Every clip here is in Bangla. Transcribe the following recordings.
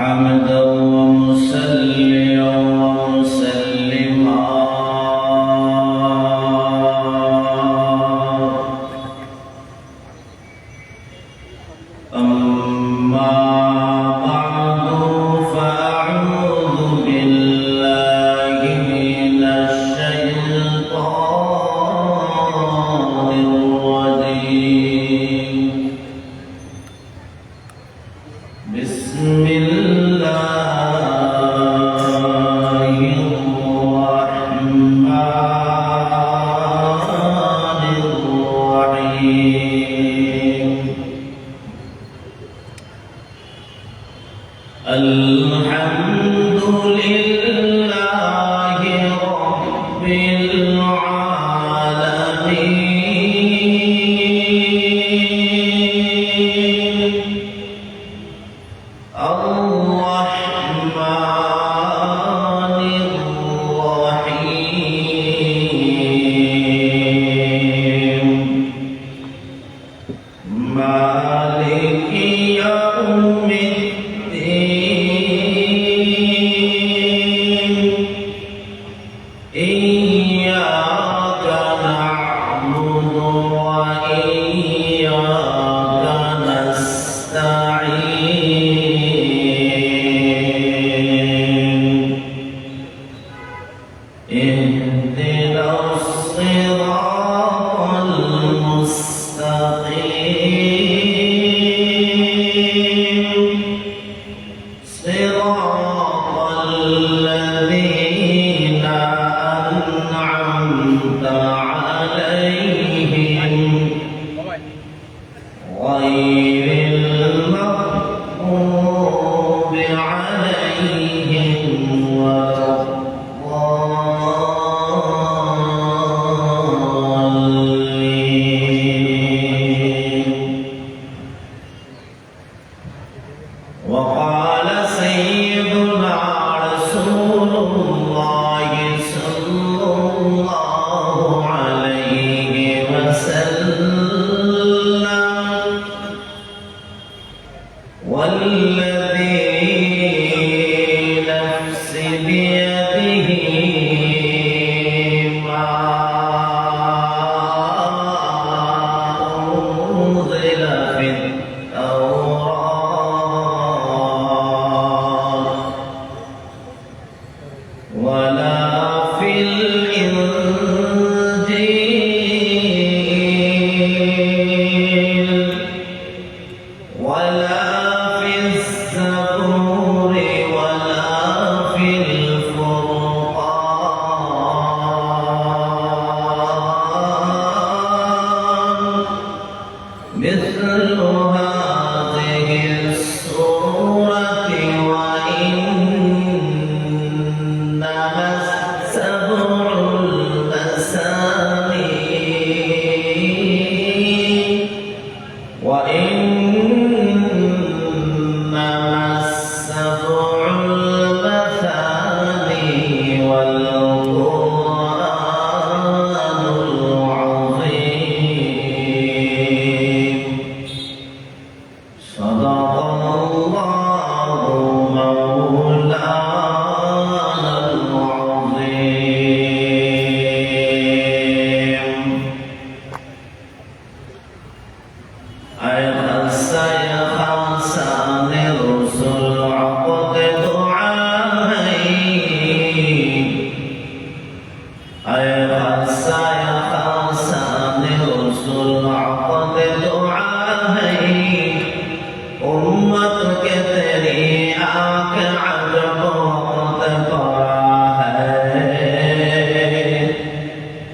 حمدا ومصليا ومسلما أما بعد فأعوذ بالله من الشيطان الرجيم بسم الله الرحمن الرحيم الحمد لله رب العالمين الرحمن الرحيم مالك يوم الدين إياك نعبد وإياك نستعين اهدنا الصراط المستقيم صراط الذين أنعمت عليهم غير المغضوب عليهم ولا الضالين وقال سيدنا رسول الله صلى الله عليه وسلم والذي نفسي بيده ما أنزل في التوراة ولا في الإنجيل ولا في الزبور ولا في الفرقان مثل هذه السورة وإنما السبع المثاني وإنما السبع المثاني والقرآن العظيم صدق الله مولانا العظيم أيها السيخان الرسل عقد دعائي أيها السيخان الرسل عقد دعائي أمتك تري آك عجب وقت فراهي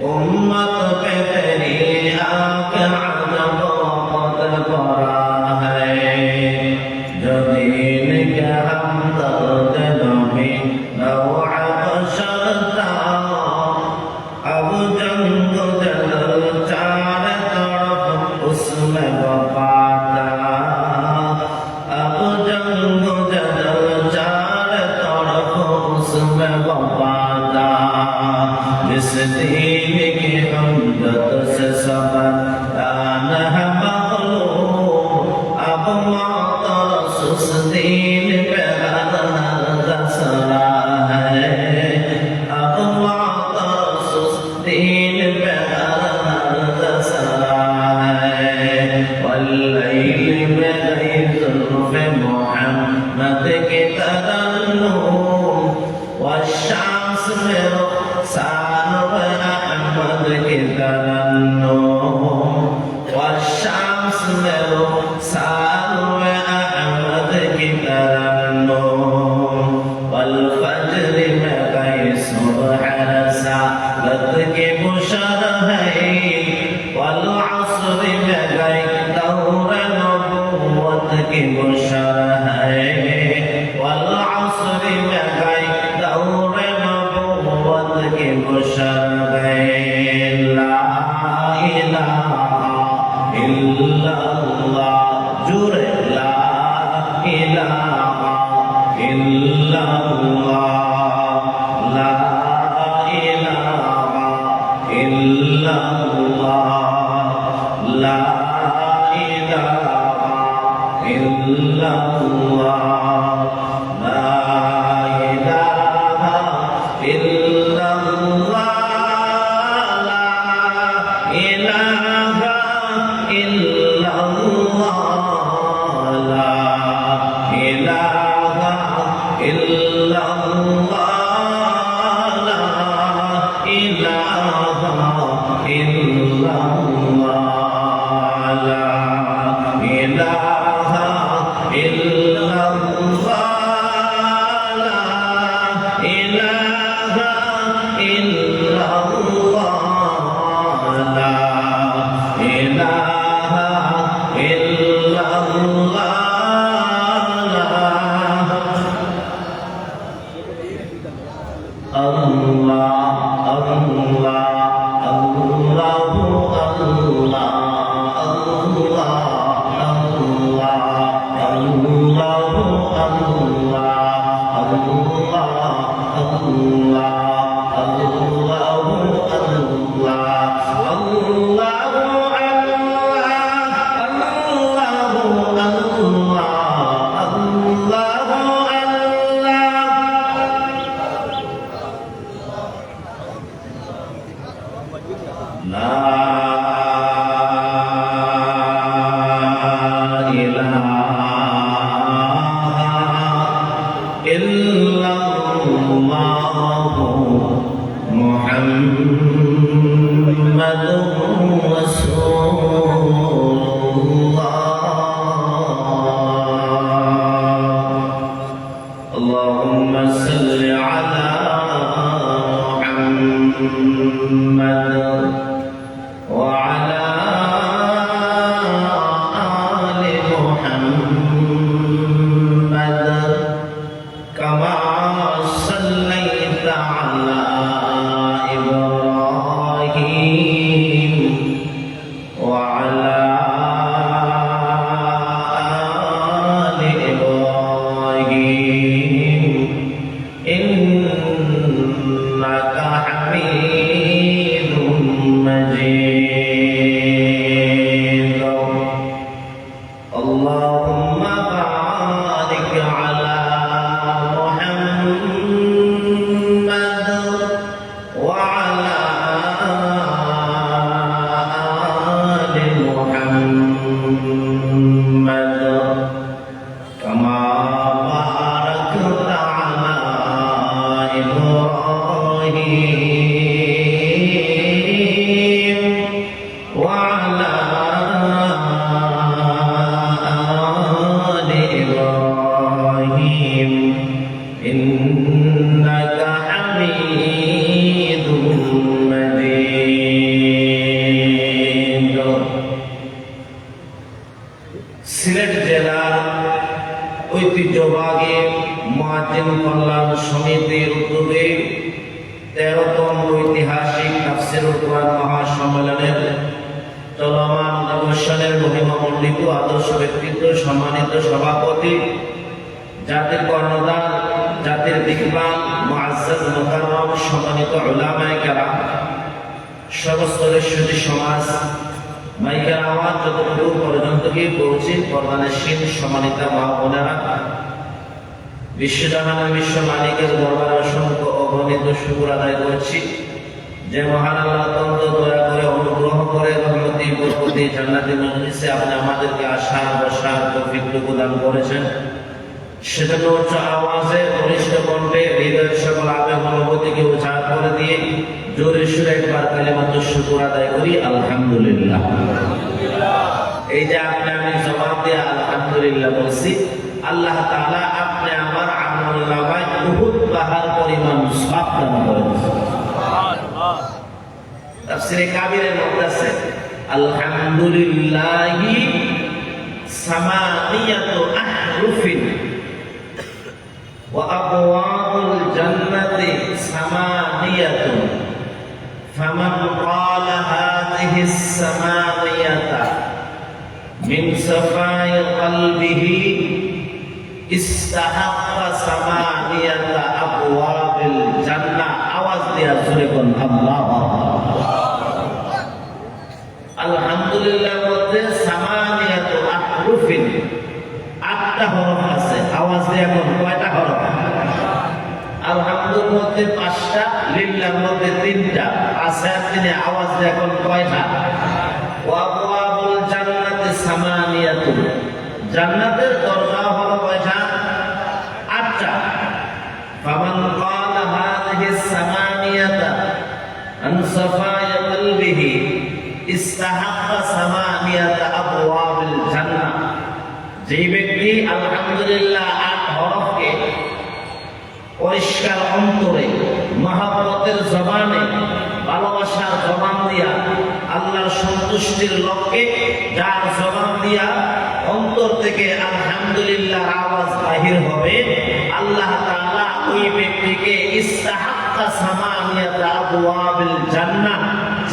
أمتك تري آك عجب وقت فراهي جدينك حمد الدنبي نوع بشرتا अब जंग जल चार तरफ उसमें बपाता अब जंग जल चार तरफ उसमें बपाता जिस दीन की हमदत से सबक दान है मखलूक अब मातर सुस दीन पे সিলেট জেলার ঐতিহ্যবাহী মুয়াজ্জিন কল্যাণ সমিতির উদ্যোগে 13তম ঐতিহাসিক তাফসীরুল কুরআন মহাসম্মেলনের চলমান অনুষ্ঠানের মহিমামণ্ডিত আদর্শ ব্যক্তিত্ব, সম্মানিত সভাপতি, জাতির কর্ণধার, জাতির দিকপাল, মুআজ্জাজ মুকাররম, সম্মানিত উলামায়ে কেরাম, সর্বস্তরের সুধী সমাজ, মাইকের আওয়াজ যতটুকু পর্যন্ত গিয়ে পৌঁছে পর্দানের শীন, সম্মানিত মা বোনেরা, বিশ্বজাহানের বিশ্ব মালিকের দরবারে অসংখ্য অগণিত শুকর আদায় করছি যে মহান আল্লাহ অত্যন্ত দয়া করে অনুগ্রহ করে রহমতি বরকতি জান্নাতি মজলিসে আপনি আমাদেরকে আসার বসার তৌফিকটুকু দান করেছেন। সেজন্য উচ্চ আওয়াজে বলিষ্ঠ কণ্ঠে হৃদয়ের সকল আবেগ অনুভূতিকে উজাড় করে দিয়ে জোরে সুরে একবার কালিমাতুশ শুকর আদায় করি আলহামদুলিল্লাহ। এই যে আপনি আমি জবাব দিয়ে আলহামদুলিল্লাহ বলছি, আল্লাহ তাআলা আপনি আমার আমলনামায় উহুদ পাহাড় পরিমাণ সওয়াব দান করেন। সুবহানাল্লাহ। তাফসীরে কাবীরের মধ্যে আছে আলহামদুলিল্লাহি সামানিয়াতু আহরুফিন ওয়া আবওয়াবুল জান্নাতি সামানিয়াতুন ফামান ক্বালা হাযিহিস সামানিয়াতা মিন সাফাই কলবিহি ইস্তাহাক্কা সামানিয়াতা আবওয়াবিল জান্নাহ। আওয়াজ দিয়া জোরে কোন আল্লাহু আকবার। আলহামদুলিল্লাহ বলতে সামানিয়াতু আহরুফিন, 8টা হরফ আছে। আওয়াজ দিয়া কোন কয়টা হরফ? আলহামদুর মধ্যে 5টা, লিল্লাহর মধ্যে 3টা আছে। তিনি আওয়াজ দিয়া কোন কয়টা? ওয়া আবওয়াবুল জান্নাতি সামানিয়াতু, জান্নাতের দরজা হলো কয়টা? 8টা। আন সাফায়া কলবিহি ইস্তাহাক্কা সামানিয়াতা আবওয়াবিল জান্নাহ। যে ব্যক্তি আলহামদুলিল্লাহ ৮ হরফকে পরিষ্কার অন্তরে মহাব্বতের জবানে ভালোবাসার জবান দিয়া আল্লাহর সন্তুষ্টির লক্ষ্যে যার জবান দিয়া অন্তর থেকে আলহামদুলিল্লাহ আওয়াজ বাহির হবে, আল্লাহ তাআলা ওই ব্যক্তিকে ইস্তাহাক্কা সামানিয়াতা আবওয়াবিল জান্নাহ,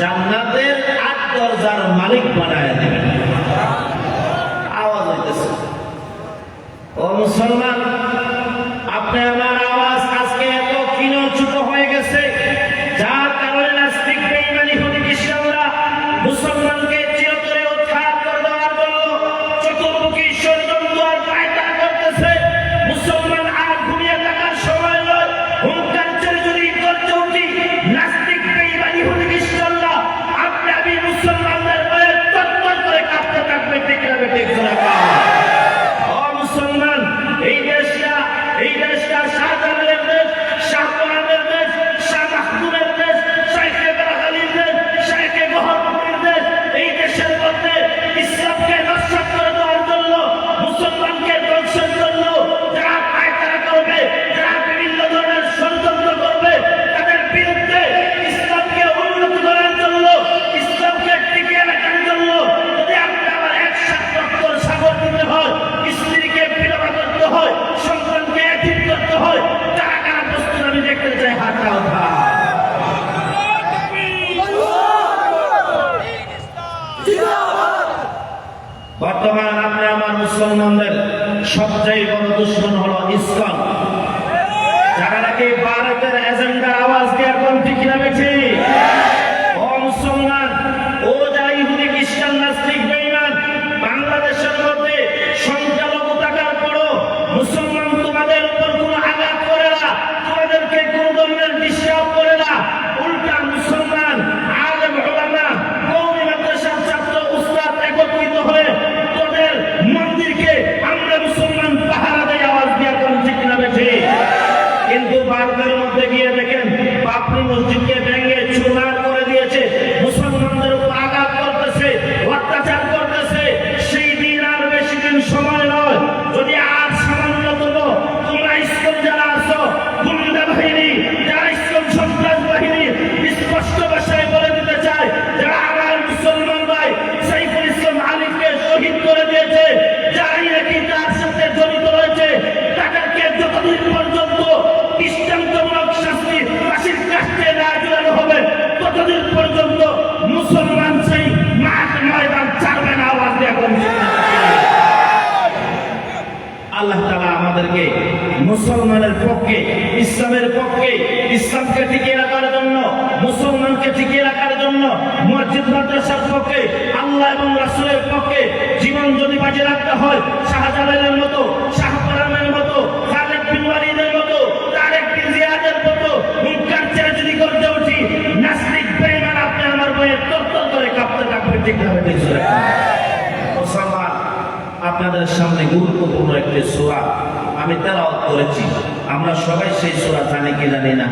জান্নাতের ৮ দরজার মালিক বানায় দিবেন। আওয়াজ হইতেছে। ও মুসলমান, আপনি আমার আওয়াজ আজকে এত ক্ষীণ ছোট হয়ে গেছে, যার কারণে নাস্তিক বেঈমানি হুদি খ্রিস্টানরা মুসলমানকে চিরতরে উৎখাত করে দেওয়ার জন্য চতুর্মুখী ষড়যন্ত্র আর পায়তারা করতেছে। মুসলমান আর ঘুমিয়ে থাকার সময় নয়, হুঙ্কার ছেড়ে যদি করতে উঠি নাস্তিক বেঈমানি হুদি খ্রিস্টানরা আপনি আমি মুসলমানদের ভয়ে তৎপর করে কাঁপতে থাকবে। ঠিক না ঠিক না? ও মুসলমান, এই দেশটা শাহজালালের দেশ, শাহপরানের দেশ, শাহ মাহমুদের দেশ, শাইখে বেলাগালির দেশ, শাইখে গহরপুরের দেশ। এই দেশের মধ্যে ইসলামকে নস্যাৎ করে দেওয়ার জন্য, মুসলমানকে ধ্বংসের জন্য যারা পায়তারা করবে, যারা বিভিন্ন ধরনের ষড়যন্ত্র করবে, তাদের বিরুদ্ধে ইসলামকে উন্নত করার জন্য, ইসলামকে টিকিয়ে রাখার জন্য যদি আপনি আবার একসাথে রক্তর সাগর দিতে হয়, স্ত্রীকে বিধবা করতে হয়, সন্তানকে এতিম করতে হয়, কারা কারা প্রস্তুত আমি দেখতে চাই হাতটা ওঠা। বর্তমান আপনি আমার মুসলমানদের সবচেয়ে বড় দুশ্মন হলো ইসকন, যারা নাকি ভারতের এজেন্ডার আওয়াজ দিয়ে এখন ঠিক না বেছে। ও মুসলমান, ও যারা ইহুদি খ্রিস্টান নাস্তিক বেঈমান, বাংলাদেশের মধ্যে সংখ্যালঘু থাকার পরও মুসলমান তোমাদের উপর কোনো আঘাত করে না, তোমাদেরকে কোন ধরনের ডিস্টার্ব করে না। উল্টা মুসলমান আলেম উলামা কওমি মাদ্রাসার ছাত্র উস্তাদ একত্রিত হয়ে তোদের মন্দিরকে আমরা মুসলমান পাহারা দেয় আওয়াজ দিয়ে এখন ঠিক না বেছে। কিন্তু ভারতের মধ্যে গিয়ে দেখেন বাবরি মসজিদকে ভেঙে চুরমার করে দিয়েছে, মুসলমানদের উপর আঘাত করতেছে, অত্যাচার করতেছে। সেই দিন আর বেশি দিন সময় নয়, যদি আর সামান্যতম তোমরা ইসকন যারা আছো, গুন্ডা বাহিনী, যারা ইসকন সন্ত্রাস বাহিনী, স্পষ্ট ভাষায় বলে দিতে চায়, যারা আমার মুসলমান ভাই সাইফুল ইসলাম আলিফকে শহীদ করে দিয়েছে, যারাই নাকি তার সাথে জড়িত রয়েছে, তাদেরকে যতদিন পর্যন্ত দৃষ্টান্তমূলক শাস্তি ফাঁসির কাস্টে না ঝুলানো হবে, ততদিন পর্যন্ত মুসলমান সেই মাঠ ময়দান ছাড়বে না। আওয়াজ দিয়ে এখন আল্লাহ তাআলা আমাদেরকে মুসলমানের পক্ষে, ইসলামের পক্ষে, ইসলামকে টিকিয়ে রাখার জন্য, মুসলমানকে টিকিয়ে রাখার জন্য, মসজিদ মাদ্রাসার পক্ষে, আল্লাহ এবং রাসূলের পক্ষে জীবন যদি বাজি রাখতে হয়, শাহজালালের মতো, শাহপরানের মতো, খালিদ বিন ওয়ালিদের মতো, তারেক বিন জিয়াদের মতো হুঙ্কার ছেড়ে যদি করতে উঠি, নাস্তিক বেঈমান আপনি আমার ভয়ে তরতর করে কাঁপতে থাকবে। ঠিক না ঠিক না? মুসলমান, আপনাদের সামনে গুরুত্বপূর্ণ একটি সূরা আমি তেলাওয়াত করেছি। আমরা সবাই সেই সূরা জানি কি জানি না?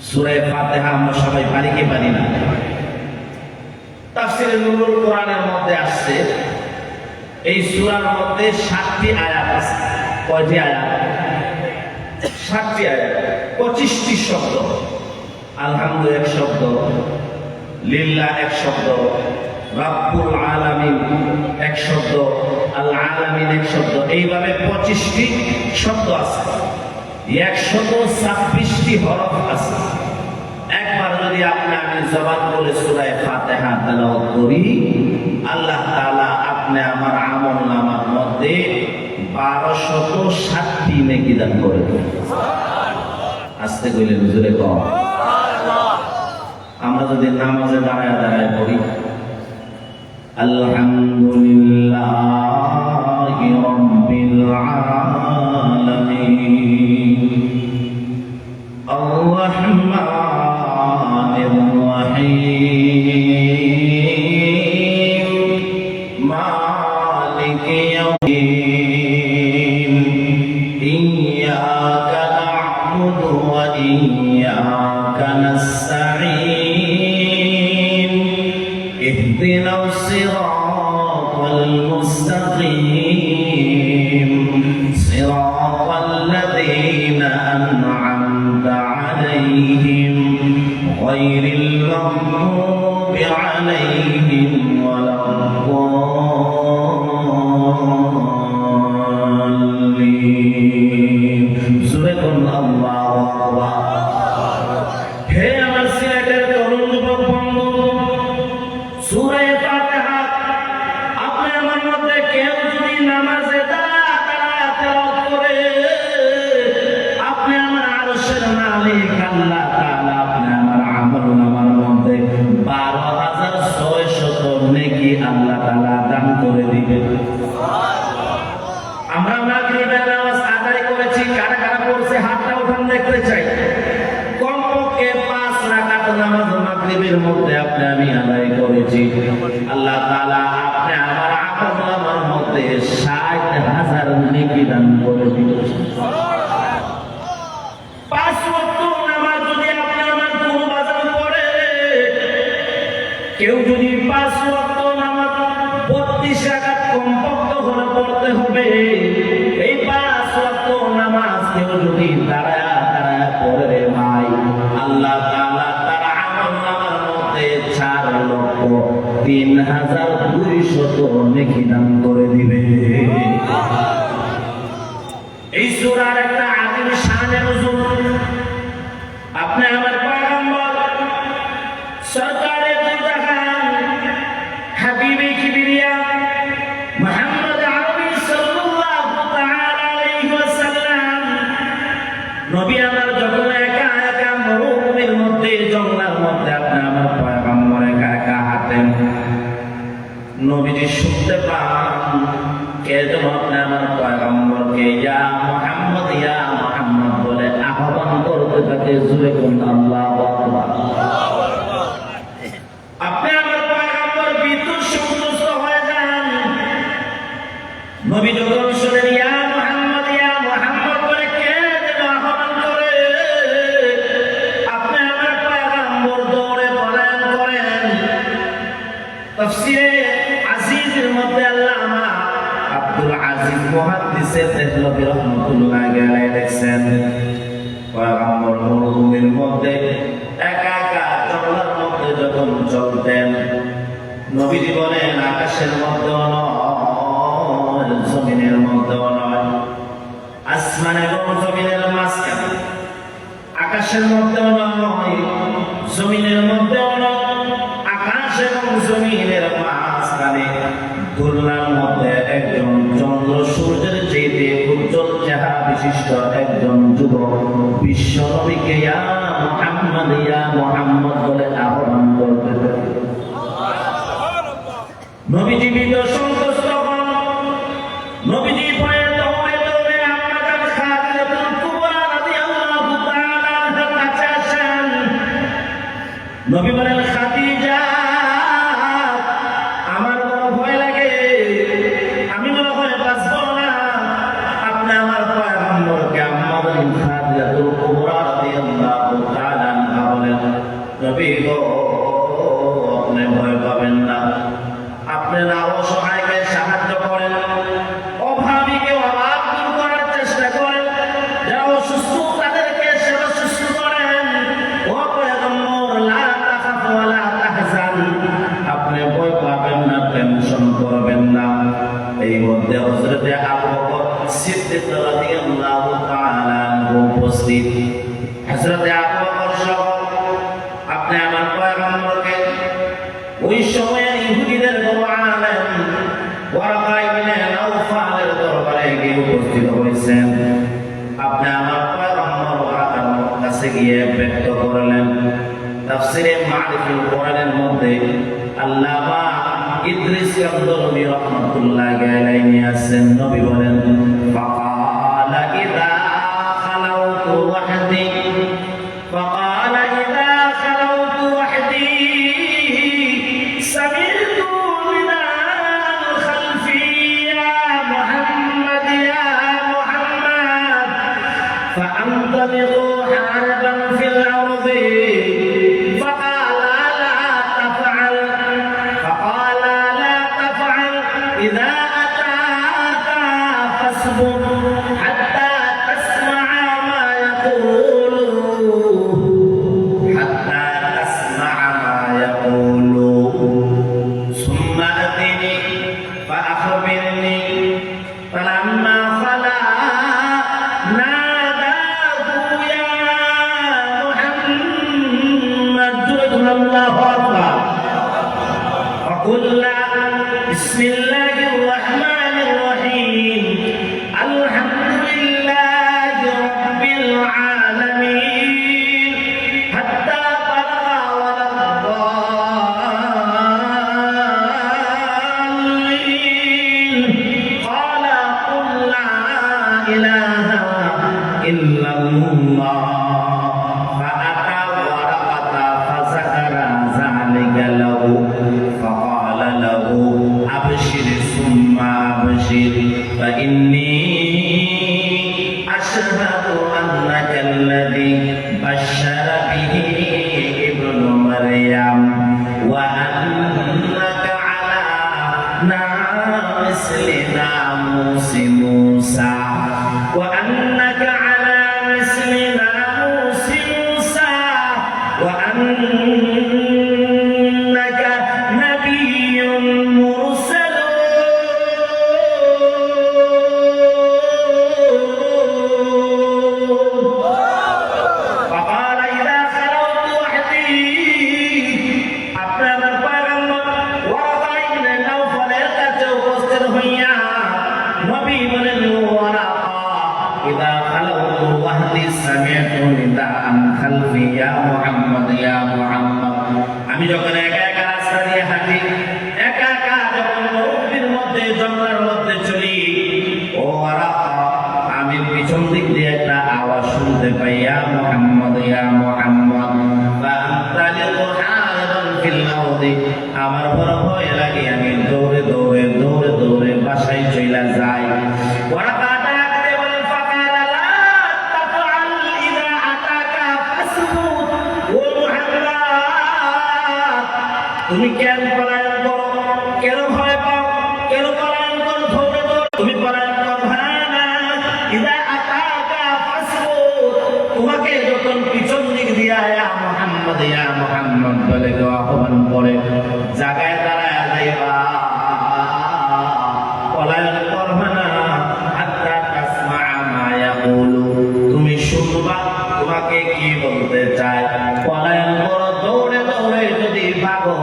সূরা ফাতিহা আমরা সবাই পারি কি পারি না? তাফসীরে নুরুল কোরআনের মধ্যে আসছে, এই সূরার মধ্যে ৭টি আয়াত আছে। কয়টি আয়াত? ৭টি আয়াত, ২৫টি শব্দ। আলহামদু এক শব্দ, লিল্লাহ এক শব্দ, রাব্বুল আলামিন এক শব্দ, আল আলামিন এক শব্দ। এইভাবে 25টি শব্দ আছে, 126টি হরফ আছে। একবার যদি আপনি আমি জবান বলে সূরা ফাতিহা তেলাওয়াত করি, আল্লাহ তাআলা আপনি আমার আমলনামার মধ্যে 1260টি নেকি দান করে দেন। আস্তে কইলেন জোরে কম। আমরা যদি নামাজে দাঁড়ায় দাঁড়ায় পড়ি, আলহামদুলিল্লাহি রাব্বিল আলামিন আর-রাহমানির রাহিম মালিকি ইয়াউমিদ্দিন ইয়্যাকা না'বুদু ওয়া ইয়্যাকা নাস্তাঈন اهدنا الصراط المستقيم صراط الذين أنعمت عليهم غير المغضوب عليهم ولا الضالين سورة الله أكبر হে আমার সিলেটের তরুণ যুবক বন্ধু সূরা ফাতিহা আপনি আমার মধ্যে কেউ যদি নামাজে দাঁড়ায় তেলাওয়াত করে আপনি আমার আরশের মালিক আল্লাহ তাআলা আপনি আমার আমলনামার মধ্যে 12,600 নেকি আল্লাহ তাআলা দান করে দিবেন। আমরা মাগরিবের নামাজ আদায় করেছি, কারা কারা পড়ছে হাতটা উঠান দেখতে চাই। কমপক্ষে 5 রাকাত নামাজ মাগরিবের মধ্যে আপনি আমি আদায় করেছি। আল্লাহ তাআলা আপনি আমার আমলনামার মধ্যে 60,000 নেকি দান করে দিবেন। 5 ওয়াক্ত নামাজ যদি আপনি আমার কোনো বাজার পড়ে কেউ যদি 5 ওয়াক্ত নামাজ 32 রাকাত কমপক্ষে হলে পড়তে হবে। এই 5 ওয়াক্ত নামাজ কেউ যদি দাঁড়ায় পড়ে ভাই আল্লাহ তাআলা তার আমলনামার মধ্যে 4,03,200 নেকি দান করে দিবে। এই সূরার একটা আযীম শানে নুজুল আপনি আমার পয়গম্বর সরকারে দু জাহান হাবিবে কিবরিয়া মুহাম্মদ আরবি সাল্লাল্লাহু তাআলা আলাইহি ওয়াসাল্লাম নবী আমার যখন একা একা মরুভূমির মধ্যে জঙ্গলের মধ্যে আপনি আমার পয়গম্বর একা একা হাঁটেন নবীজি শুনতে পান কে যেন আপনি আমার পয়গম্বরকে ইয়া মুহাম্মদ বলে আহ্বান করতে থাকে। জোরে বলুন আল্লাহু আকবার। আপনি আমার পয়গম্বর বিদ্যুৎ সন্তুষ্ট হয়ে যান। নবী যখন শুনেন ইয়া মুহাম্মদ বলে কে যেন আহ্বান করে আপনি আমার পয়গম্বর দৌড়ে পলায়ন করেন। তাফসীরে আজিজের মধ্যে আল্লামা আব্দুল আজিজ মুহাদ্দিসে দেহলভী রাহমাতুল্লাহ আলাইহি লিখছেন পয়গম্বর মরুভূমির মধ্যে একা একা জঙ্গলের মধ্যে যখন চলতেন নবীজি বলেন আকাশের মধ্যেও নয় জমিনের মধ্যেও নয়, আসমান এবং জমিনের মাঝখানে, আকাশের মধ্যেও নয় জমিনের মধ্যেও নয়, আকাশ এবং জমিনের মাঝখানে দোলনার মধ্যে একজন চন্দ্র সূর্যের চেয়ে উজ্জ্বল চেহারা বিশিষ্ট একজন যুবক বিশ্ব নবীকে ইয়া মুহাম্মদ বলে আহ্বান করতে থাকে। নবীজি বিদ্য সন্তুষ্ট হন। নবীজি ভয়ে দৌড়ে আম্মা জান খাদিজাতুল কুবরা রাদিয়াল্লাহু তাআলা আনহার কাছে আসেন। নবী বলেন খাদিজা আমার বড় ভয় লাগে, আমি মনে হয় বাঁচবো না। আপনি আমার পয়গম্বরকে আম্মা জান খাদিজাতুল কুবরা রাদিয়াল্লাহু তাআলা আনহা বলেন নবী গো আপনি ভয় পাবেন না, আপনি না অসহায়কে সাহায্য করেন, অভাবীকে অভাব দূর করার চেষ্টা করেন, যারা অসুস্থ তাদেরকে সেবা সুস্থ করেন। ও পয়গম্বর লা তাখাফ ওয়া লা তাহজান, আপনি ভয় পাবেন না, টেনশন করবেন না। এই মধ্যে হযরতে আবু বকর সিদ্দিক রাদিয়াল্লাহু তাআলা আনহু উপস্থিত। হযরতে আবু বকর সহ আপনি আমার পয়গম্বরকে ওই সময়ে ইহুদিদের বড় আলেম ওয়ারাকা ইবনে নাওফালের দরবারে গিয়ে উপস্থিত হয়েছেন। আপনি আমার পয়গম্বর ওয়ারাকার কাছে গিয়ে ব্যক্ত করলেন। তাফসীরে মারিফুল কোরআনের মধ্যে আল্লামা ইদ্রিস কান্দরী রাহমাতুল্লাহ আলাইহি আছেন নবী বলেন ফাকালা ইযা খালাউতু ওয়াহদি فأنطلقوا حاربا في الأرض فقال لا تفعل فقال ইল্লাল্লাহ ফাআতা ওয়ারাকাতা ফাযাকারা যালিকা লাহু ফাকালা লাহু আবশির সুম্মা আবশির ফাইন্নী আশহাদু আন্নাকা আল্লাযী বাশশারা বিহি ইবনু মারইয়াম ওয়া আন্নাকা আলা নামিসলি নামুসি মূসা ওয়া আন্নাকা আলা মিসলি নামুসি মূসা ওয়া আন্নাকা নাবিয়্যুন মুরসালুন فقال إذا خلوت وحدي আপনার পয়গম্বর ওয়ারাকা ইবনে নাওফলের কাছে উপস্থিত হইয়া নবী বলেন ওয়ারাকা ইদা খালাউতু ওয়াহদি সামি'তু নিদাআন খালফি ইয়া মুহাম্মদ ইয়া মুহাম্মদ আমি যখন একা একা রাস্তা দিয়ে হাঁটি একা একা যখন মরুভূমির মধ্যে জঙ্গলের মধ্যে চলি ও ওয়ারাকা আমি পিছন দিক দিয়ে একটা আওয়াজ শুনতে পাই ইয়া মুহাম্মদ ইয়া মুহাম্মদ ফাআনতালিকু হারান ফিল আরদি আমার বড় ভয় লাগে আমি দৌড়ে দৌড়ে দৌড়ে দৌড়ে বাসায় চলে যাই ওয়ারাকা ডাকতে বলেন ফাকালা লা তাফআল ইযা আতাকা ফাসবুত ও মুহাম্মদ তুমি কেন পলায়ন করো কেন ভয় পাও কেন পলায়ন করো দৌড়ে দৌড়ে তুমি পলায়ন করো না ইযা আতাকা ফাসবুত তোমাকে যখন পিছন দিক দিয়া ইয়া মুহাম্মদ বলে আহ্বান করে জায়গায় দাঁড়ায় যাইবা পলায়ন করবা না হাত্তা তাসমা মা ইয়াকুলু তুমি শুনবা তোমাকে কি বলতে চায় পলায়ন করো দৌড়ে দৌড়ে যদি ভাগো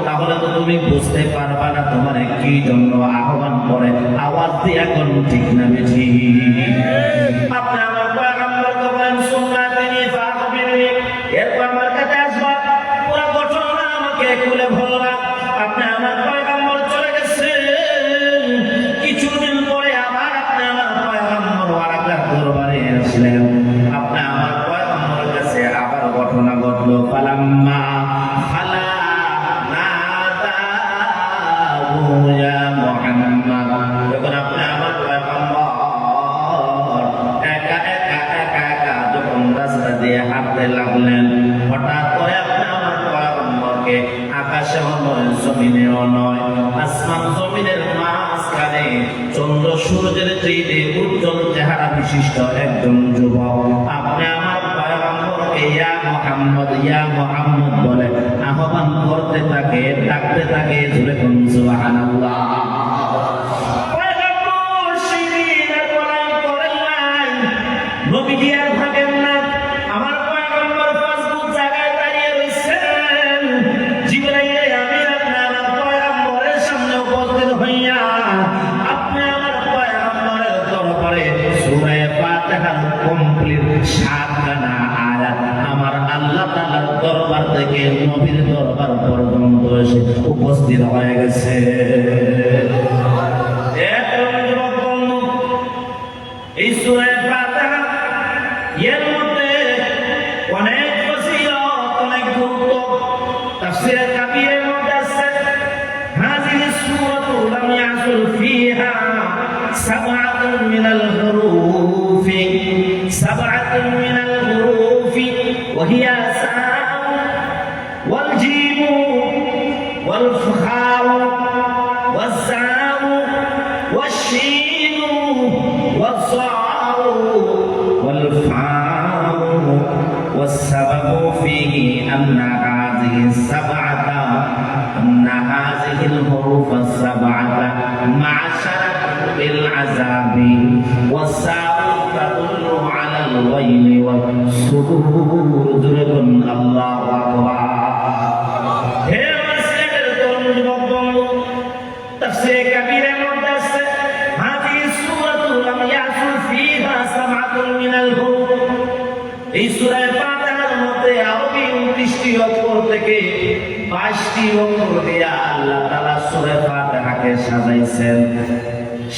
তাহলে তো তুমি বুঝতে পারবা না তোমার কি জন্য আহ্বান করে আওয়াজ দিয়ে এখন ঠিক না বেশি আপনি আমার পয়গম্বরকে বলেন সুন্নাতিনি ফাখবিরনি এরপর আমার কাছে আসবা পুরো ঘটনা আমাকে খুলে বলবা আপনি আমার পয়গম্বর চলে গেছেন কিছুদিন পরে আবার আপনি আমার পয়গম্বর ওয়ারাকার দরবারে আসলেন আপনি আমার পয়গম্বরের কাছে আবার ঘটনা ঘটলো ফালাম্মা খালা নাদাহু ইয়া মুহাম্মদ যখন আপনি আমার পয়গম্বর একা একা একা একা যখন রাস্তা দিয়ে হাঁটতে লাগলেন হঠাৎ করে আপনি আমার পয়গম্বরকে আকাশেও নয় জমিনেও নয় আসমান জমিনের মাঝখানে চন্দ্র সূর্যের চাইতে উজ্জ্বল চেহারা বিশিষ্ট একজন যুবক আপনি আমার পয়গম্বরকে ইয়া মুহাম্মদ বলে আহ্বান করতে থাকে ডাকতে থাকে জোরে কোন সুবহানাল্লাহ পয়গম্বর শিরিনের পলায়ন করেন নাই নবীজি আর ভাবেন না আমার পয়গম্বর ফাসবুত জায়গায় দাঁড়িয়ে রইছেন জিবরাইল আমিন আপনি আমার পয়গম্বরের সামনে উপস্থিত হইয়া আপনি আমার পয়গম্বরের দরবারে সূরা ফাতিহার কমপ্লিট 7খানা আয়াত আমার আল্লাহ তাআলার দরবার থেকে নবীর দরবার পর্যন্ত এসে উপস্থিত হয়ে গেছে এই সূরা ফাতিহা এর মধ্যে অনেক ফজিলত অনেক গুরুত্ব তাফসীর কাবীরের মধ্যে আছে হাযিহি সূরাতু লাম ইয়াসুল ফিহা সাবআতুন মিনাল হুরুফি সাবআতুন মিনাল হুরুফি ওয়া হিয়া সাউ ওয়াল জিম ওয়াল ফাউ ওয়াজ জাউ ওয়াশ শিন ওয়াজ সাউ ওয়াল ফাউ والسبب فيه أن هذه الحروف السبعة معشرة بالعذاب والساء تدل على الويل والسرور درب الله أكبر تفسير كبير مقدس هذه السورة لم يحصل فيها سبعة من الحروف এই সূরা ফাতিহার মধ্যে আরবি 29টি অক্ষর থেকে 22টি অক্ষর দিয়ে আল্লাহ তাআলা সূরা ফাতিহাকে সাজাইছেন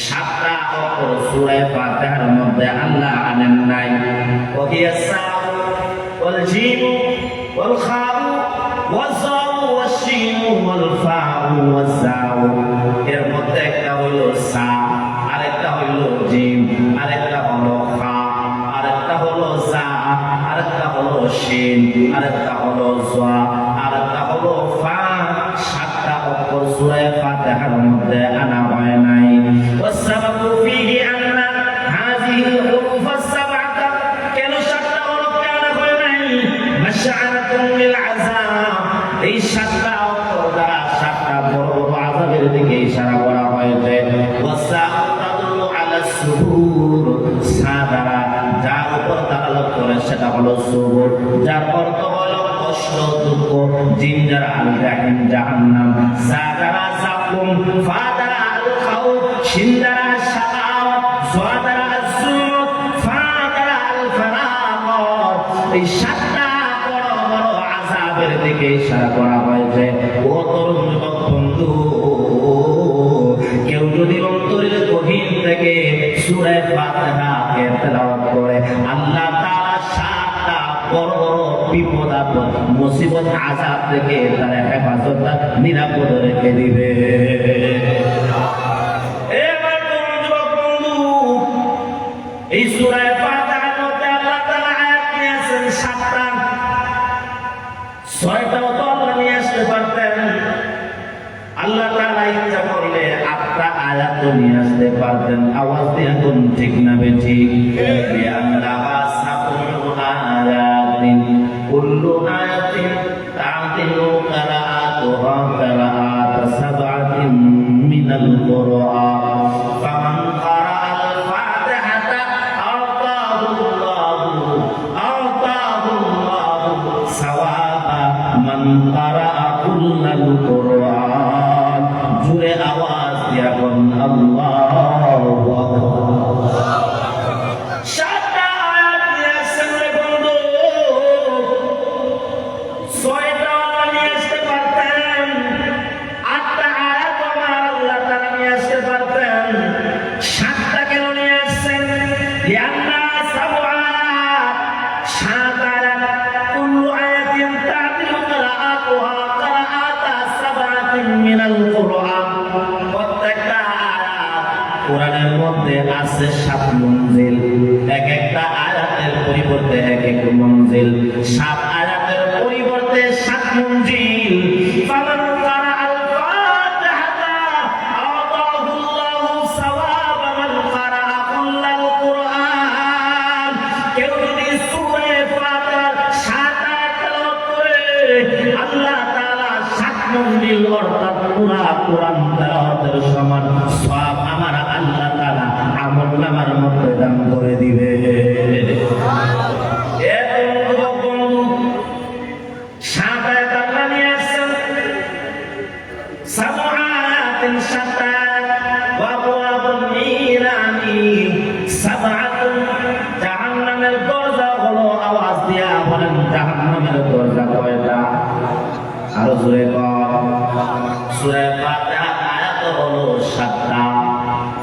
7টা অক্ষর সূরা ফাতিহার মধ্যে আল্লাহ আনেন নাই وهي الساء والجيم والخاء والظاء والشين والفاء والزاء এর মধ্যে একটা হলো সা আরেকটা হলো জিম আরেকটা হলো খা আরেকটা হলো জা আরেকটা হলো শিন আরেকটা হলো জা আরেকটা হলো ফা সাতটা অক্ষর সূরা ফাতিহার মধ্যে আনা হয় নাই والسبب فيه أن هذه الحروف السبعة كانوا সাতটা হরফ কেন হয় নাই مشعرة للعذاب এই সাতটা অক্ষর দ্বারা সাতটা বড় বড় আযাবের দিকে ইশারা করা হয়েছে والساء تدل على السرور সাদারা যার উপর দালালত করে সেটা হলো সুবুর যার অর্থ হলো কষ্ট দুঃখ জিন যারা আল জাহিম জাহান্নাম সা যারা জাকুম ফা যারা আল খাউফ শিন যারা শাকাওয়াত জা যারা আজ-যুনুব ফা যারা আল ফারাক এই সাতটা বড় বড় আযাবের দিকে ইশারা করা হয়েছে ও তরুণ যুবক বন্ধু কেউ যদি অন্তরের গভীর থেকে সূরা ফাতিহাকে তেলাওয়াত করে আল্লাহ তাআলা সাতটা বড় বড় বিপদ আপদ মুসিবত আযাব থেকে তার হেফাজত নিরাপদ রেখে দিবে এবার যুবক বন্ধু এই সূরা ফাতিহার মধ্যে আল্লাহ তাআলা আয়াত নিয়েছেন সাতটা ছয়টাও তো আল্লাহ নিয়ে আসতে পারতেন আল্লাহ তাআলা ইচ্ছা করলে আটটা আয়াত নিয়ে আসতে পারতেন আওয়াজ দিয়ে কোন ঠিক না বেঠিক বিআন্নাহা সাবউ আয়াতিন কুল্লু আয়াতিন তা'দিলু কিরাআতুহা কিরাআত সাব'াতিন মিনাল কুরআন ফামান ক্বারাআল ফাতিহাতা আ'তাহুল্লাহু সাওয়াবা মান ক্বারাআ কুল্লাল কুরআন জুরে আওয়াজ দিয়া কোন আল্লাহু আকবার সাতটা আয়াত নিয়েছেন রে বন্ধু ছয়টা আল্লাহ নিয়ে আসতে পারতেন আটটা আয়াত আমার আল্লাহ তাআলা নিয়ে আসতে পারতেন সাতটা কেন নিয়ে আসছেন লিআন্না সাবআ সাত আয়াত কুল্লু আয়াতিন তা'দিলু কিরাআতুহা কিরাআতা সাব'াতিন মিনাল কুরআন প্রত্যেকটা আয়াত কোরআনের মধ্যে আছে সাত মঞ্জিল এক একটা আয়াতের পরিবর্তে এক এক মঞ্জিল সাত আয়াতের পরিবর্তে সাত মঞ্জিল ফামান ক্বারাআল ফাতিহাতা আ'তাহুল্লাহু সাওয়াবা মান ক্বারাআ কুল্লাল কুরআন কেউ যদি সূরা ফাতিহার সাত আয়াত তেলাওয়াত করে আল্লাহ তাআলা সাত মঞ্জিল অর্থাৎ পুরা কোরআন তেলাওয়াতের সমান সওয়াব আমার আল্লাহ তাআলা আমলনামার মধ্যে দান করে দিবে সাত আয়াত আল্লাহ নিয়ে আসছেন সাবআতিন সাতটা ওয়া আবওয়াবুন নিরানি সাবআতুন জাহান্নামের দরজা হলো আওয়াজ দিয়া বলেন জাহান্নামের দরজা কয়টা আরো জোরে কর সূরা ফাতিহা আয়াত হলো সাতটা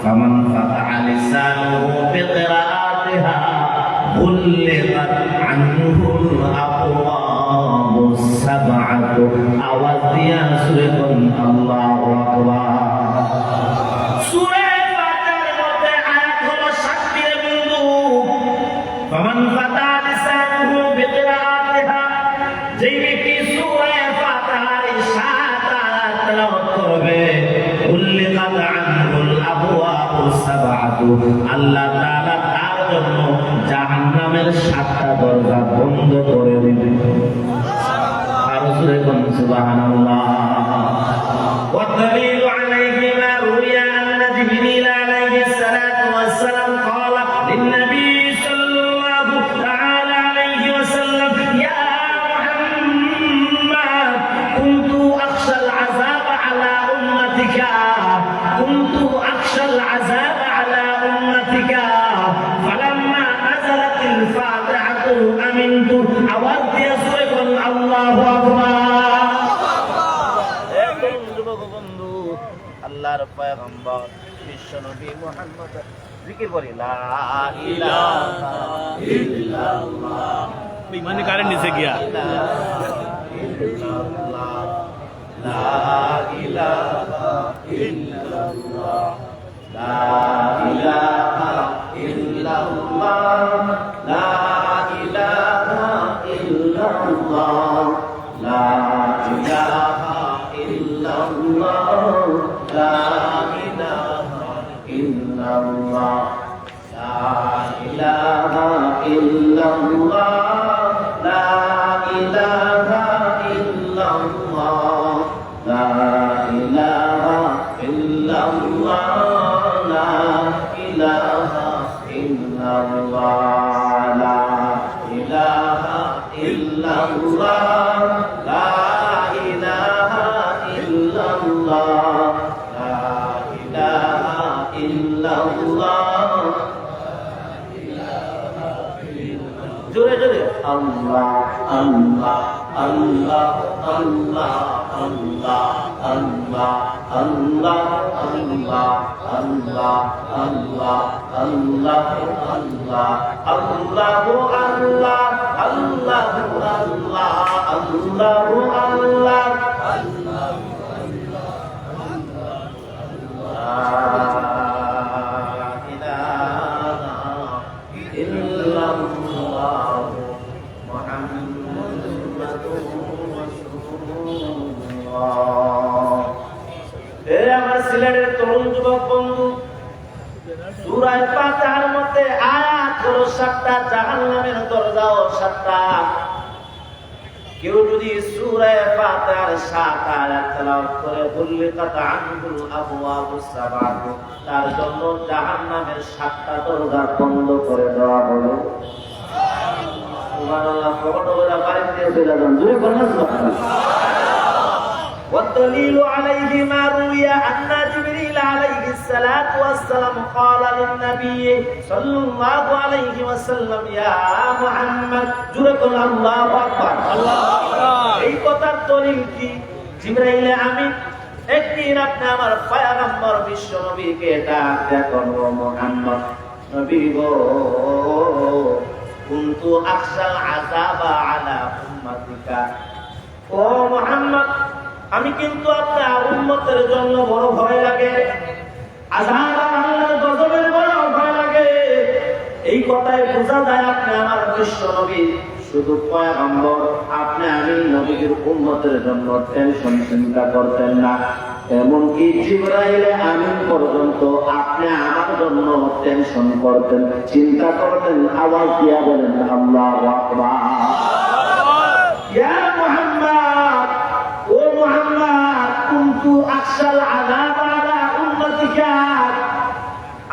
ফামান ফাতাহা লিসানুহু বিকিরাআতিহা غلقت عنه الأبواب السبعة আওয়াজ দিয়া সূরা আল্লাহু আকবার সূরা ফাতিহার মধ্যে আয়াত হলো সাতটি বন্ধু ফামান ফাতাহা লিসানুহু বিকিরাআতিহা যেই ব্যক্তি সূরা ফাতিহার সাত আয়াত তেলাওয়াত করবে غلقت عنه الأبواب السبعة আল্লাহ তাআলা তার জন্য জাহান্নামের সাতটা দরজা বন্ধ করে দিবে আর সূরা কোন সুবহানাল্লাহ والدليل عليه ما روي أن جبريل عليه الصلاة والسلام قال للنبي صلى الله تعالى عليه وسلم يا محمد كنت أخشى العذاب على أمتك كنت أخشى العذاب على أمتك فلما نزلت الفاتحة أمنت أود يصرف الله أكبر আল্লাহর পয়গম্বর বিশ্বনবী মুহাম্মদ জিকির করি লা ইলাহা ইল্লাল্লাহ বেঈমানি কারেন্ট নিচে গিয়া লা ইলাহা ইল্লাল্লাহ লা ইলাহা ইল্লাল্লাহ লা ইলাহা ইল্লাল্লাহ লা ইলাহা ইল্লাল্লাহ লা ইলাহা ইল্লাল্লাহ লা ইলাহা ইল্লাল্লাহ লা ইলাহা ইল্লাল্লাহ লা ইলাহা ইল্লাল্লাহ লা ইলাহা ইল্লাল্লাহ লা ইলাহা ইল্লাল্লাহ লা ইলাহা ইল্লাল্লাহ লা ইলাহা ইল্লাল্লাহ জোরে জোরে আল্লাহ আল্লাহ আল্লাহ আল্লাহ আল্লাহ আল্লাহ আল্লাহ আল্লাহ আল্লাহ আল্লাহ আল্লাহ আল্লাহ আল্লাহু আল্লাহ আল্লাহু আল্লাহ আল্লাহু আল্লাহ সিলেটের তরুণ যুবক বন্ধু সূরা ফাতিহার মধ্যে আয়াত হলো 7টা, জাহান্নামের দরজাও 7টা। কেউ যদি সূরা ফাতিহার 7 আয়াত তেলাওয়াত করে বুল্লিকাত আনহুল আবওয়াবুস সাবাত, তার জন্য জাহান্নামের 7টা দরজা বন্ধ করে দেওয়া হলো। সুবহানাল্লাহ। ফটোগুলো বাড়িতে চলে যান, দূরে করুন সুবহানাল্লাহ। والدليل عليه ما روي أن جبريل عليه الصلاة والسلام قال للنبي صلى الله عليه وسلم يا محمد جركن الله أكبر الله أكبر এই কথার দলিল কি? জিবরাইল আমিন একদিন আপনি আমার পয়গম্বর বিশ্ব নবীকে ডাক দেখুন, ও মুহাম্মদ নবী গো, কুনতু আখশাল আযাবা আলা উম্মাতিকা, ও মুহাম্মদ আমি কিন্তু আপনার উম্মতের জন্য বড় ভয় লাগে, আযাব আল্লাহর গজবের বড় ভয় লাগে। এই কথাই বোঝা যায় আপনি আমার বিশ্ব নবী, শুধু পয়গম্বর, আপনি আমি নবীর উম্মতের জন্য টেনশন চিন্তা করতেন না। এমনকি জিবরাইল আমিন পর্যন্ত আপনি আমার জন্য টেনশন করতেন, চিন্তা করতেন। আওয়াজ দিয়া বলেন আল্লাহু আকবার। ইয়া মুহাম্মদ, ও মুহাম্মদ, কুনতু আখশাল আযাব আলা উম্মাতিকা,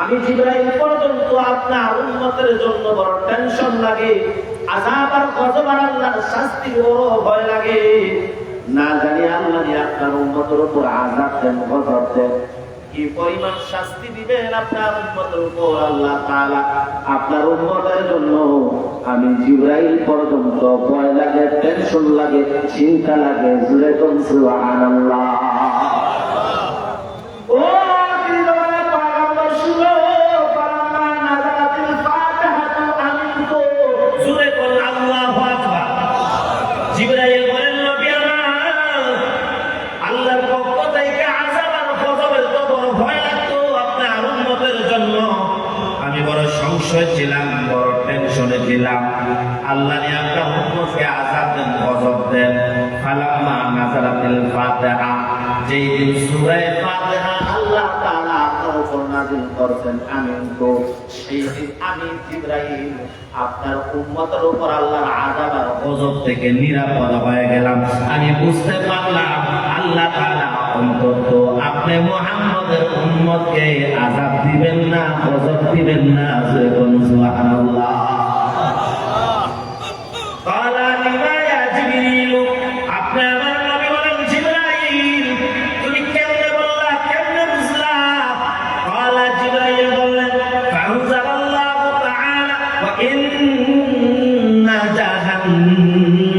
আমি জিবরাইল পর্যন্ত আপনার উম্মতের জন্য বড় টেনশন লাগে, আযাব আর গজব আর আল্লাহর শাস্তি বড় ভয় লাগে। না জানি আল্লাহ আপনার উম্মতের উপর আযাব দেন, গজব দেন, কি পরিমাণ শাস্তি দিবেন আপনার উম্মতের উপর আল্লাহ তাআলা। আপনার উম্মতের জন্য আমি জিবরাইল পর্যন্ত ভয় লাগে, টেনশন লাগে, চিন্তা লাগে। জোরে কোন সুবহানাল্লাহ। ও দিলওয়ালা পয়গম্বর শুনো, ফালাম্মা নাযালাতিল ফাতিহাতু আমিনতু, জোরে কোন আল্লাহু আকবার। জিবরাইল বলেন, নবী আমার, আল্লাহর পক্ষ থেকে আযাব আর গজবের তো বড় ভয় লাগতো আপনার উম্মতের জন্য। আমি বড় সংশয় ছিলাম, বড় টেনশনে ছিলাম। আল্লাহ নিয়ে আপনার উম্মতকে আযাব দেন, গজব দেন। ফালাম্মা নাযালাতিল ফাতিহা, যেই দিন সূরা ফাতিহা আল্লাহ তাআলা আপনার উপর নাযিল করেছেন আমিন তো, সেই দিন আমি জিবরাইল আপনার উম্মতের উপর আল্লাহর আযাব আর গজব থেকে নিরাপদ হয়ে গেলাম। আমি বুঝতে পারলাম আল্লাহ তাআলা অন্তত আপনি মুহাম্মদের উম্মতকে আযাব দিবেন না, গজব দিবেন না। সুবহানাল্লাহ। ক্বালা লিমা ইয়া জিবরিল, আপনি আমার নবী বলেন, জিবরাইল তুমি কেমনে বললা, কেমনে বুঝলা? ক্বালা জিবরাইল বললেন, ফাআনজালাল্লাহু তাআলা ওয়া ইন্না জাহান্নামা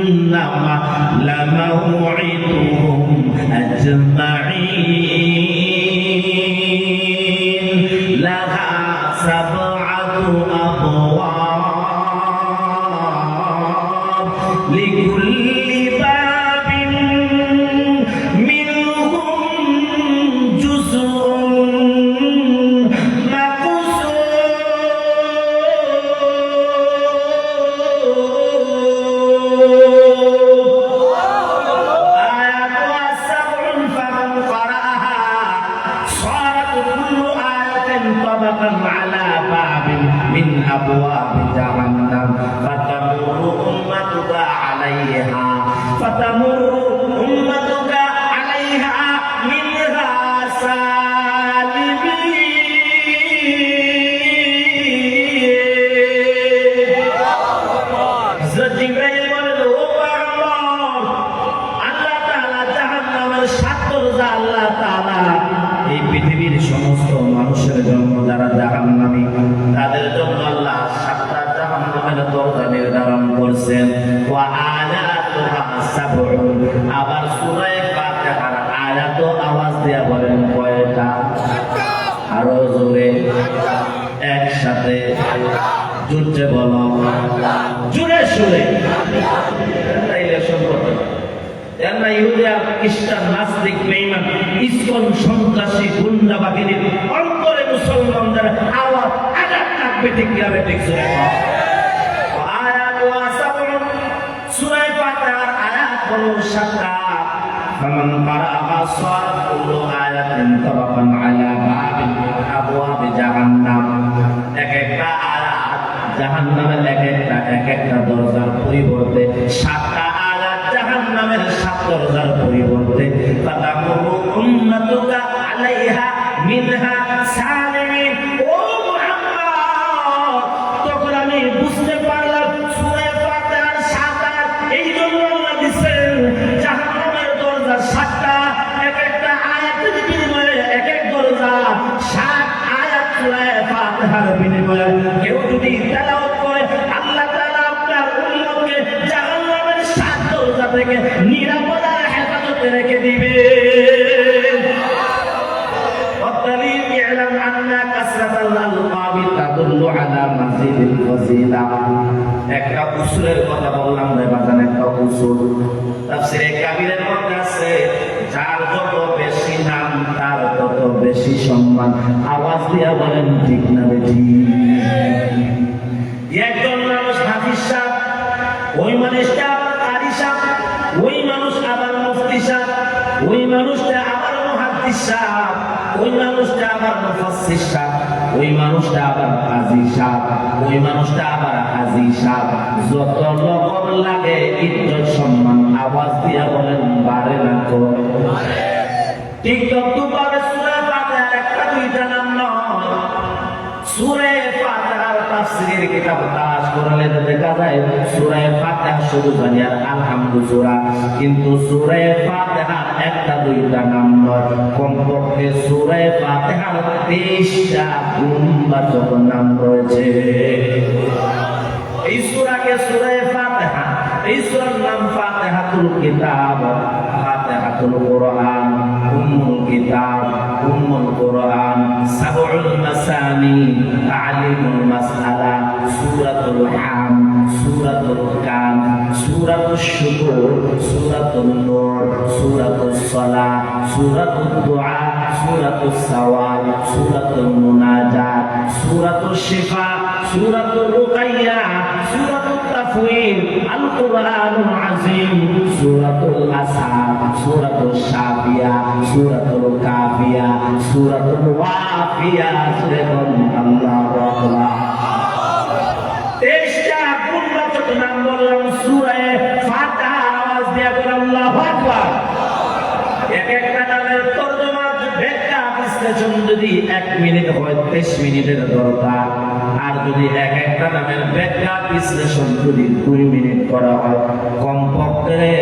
লামাউইদুহুম আজমাইন লাহা আবার সূরা ফাতিহার আয়াত আওয়াজ দিয়া বলেন কয়টা? আরো জোরে একসাথে জুড়ে বলো, জুড়ে সুরে। ইলেকশন করতে পারে ইহুদি আর খ্রিস্টান, নাস্তিক, বেঈমান, ইসকন, সন্ত্রাসী, গুন্ডা বাহিনীর অন্তরে মুসলমানদের আওয়াজ আঘাত লাগবে। ঠিক কিভাবে? ঠিক জোরে আয়াত ওয়াসাবুন। সূরা ফাতিহার আয়াত হলো 7টা। ফামান কারাআহা সারাত কুল্লু আয়াতিন তাবাকান আলা বাবিন মিন আবওয়াবি জাহান্নাম। এক একটা আয়াত জাহান্নামের এক একটা দরজার পরিবর্তে 7টা আয়াত জাহান্নামের 7 দরজার পরিবর্তে ফাতাকুরু উম্মাতুকা আলাইহা মিনহা সালিমিন। ও মুহাম্মদ, তখন আমি বুঝতে পারলাম সূরা ফাতিহার 7 আয়াত এই জন্য আল্লাহ দিয়েছেন জাহান্নামের দরজা 7টা। এক একটা আয়াতের বিনিময়ে এক এক দরজা 7 আয়াত সূরা ফাতিহার বিনিময়ে কেউ যদি তেলাওয়াত করে আল্লাহ তাআলা আপনার উম্মতকে জাহান্নামের 7 দরজা থেকে নিরাপদে হেফাজতে রেখে দিবে। والدليل يعلم أن كثرة الألقاب تدل على مزيد الفضيلة. একটা উসুলের কথা বললাম রে বাজান, একটা উসুল তাফসীরে কাবীরের মধ্যে আছে যার যত বেশি নাম তার তত বেশি সম্মান। আওয়াজ দিয়া বলেন ঠিক না বেঠিক? একজন মানুষ হাফিজ সাহেব, ওই মানুষটা কারি সাহেব, ওই মানুষ আবার মুফতি সাহেব, ওই মানুষটা আবার মুহাদ্দিস সাহেব, ওই মানুষটা আবার মুফাসসির সাহেব, ওই মানুষটা আবার কাজী সাহেব, ওই মানুষটা আবার হাজী সাহেব। যত রকম লাগে ইজ্জত সম্মান আওয়াজ দিয়া বলেন বাড়ে না তো? ঠিক তদ্রূপভাবে সূরা ফাতিহার একটা দুইটা নাম নয়। সূরা ফাতিহার তাফসীরের কিতাব তালাশ করলে দেখা যায় সূরা ফাতিহা শুরু জানি আর আলহামদু সূরা, কিন্তু সূরা ফাতিহার একটা দুইটা নাম নয়, কমপক্ষে সূরা ফাতিহার 23টা গুণবাচক নাম রয়েছে। এই সূরাকে সূরা ফাতিহা, এই সূরার নাম ফাতিহাতুল কিতাব, ফাতিহাতুল কুরআন, উম্মুল কিতাব, উম্মুল কুরআন, সাবউল মাসানি, তালিমুল মাসআলা, সূরাতুল হাম, সূরাতুল কাম, সূরাতুশ শুকুর, সূরাতুন নূর, সূরাতুস সালাহ, সূরাতুদ দুআ, সূরাতুস সাওয়াব, সূরাতুল মুনাজাত, সূরাতুশ শিফা, সূরাতুর রুকাইয়া, সূরাতুত তাফওয়িল, আল কুরআনুল আযীম, সূরাতুল আসর, সূরাতুশ শাফিয়া, সূরাতুল কাফিয়া, সূরাতুল ওয়াফিয়া। আল্লাহু আকবার। 23টা গুণবাচক নাম বললাম সূরা ফাতিহার আওয়াজ দিয়ে বলেন আল্লাহু আকবার। এক একটা নামের তরজমা ব্যাখ্যা বিশ্লেষণ যদি 1 মিনিট হয় 23 মিনিটের দরকার, আর যদি এক একটা নামের ব্যাখ্যা বিশ্লেষণ যদি 2 মিনিট করা হয়, কমপক্ষে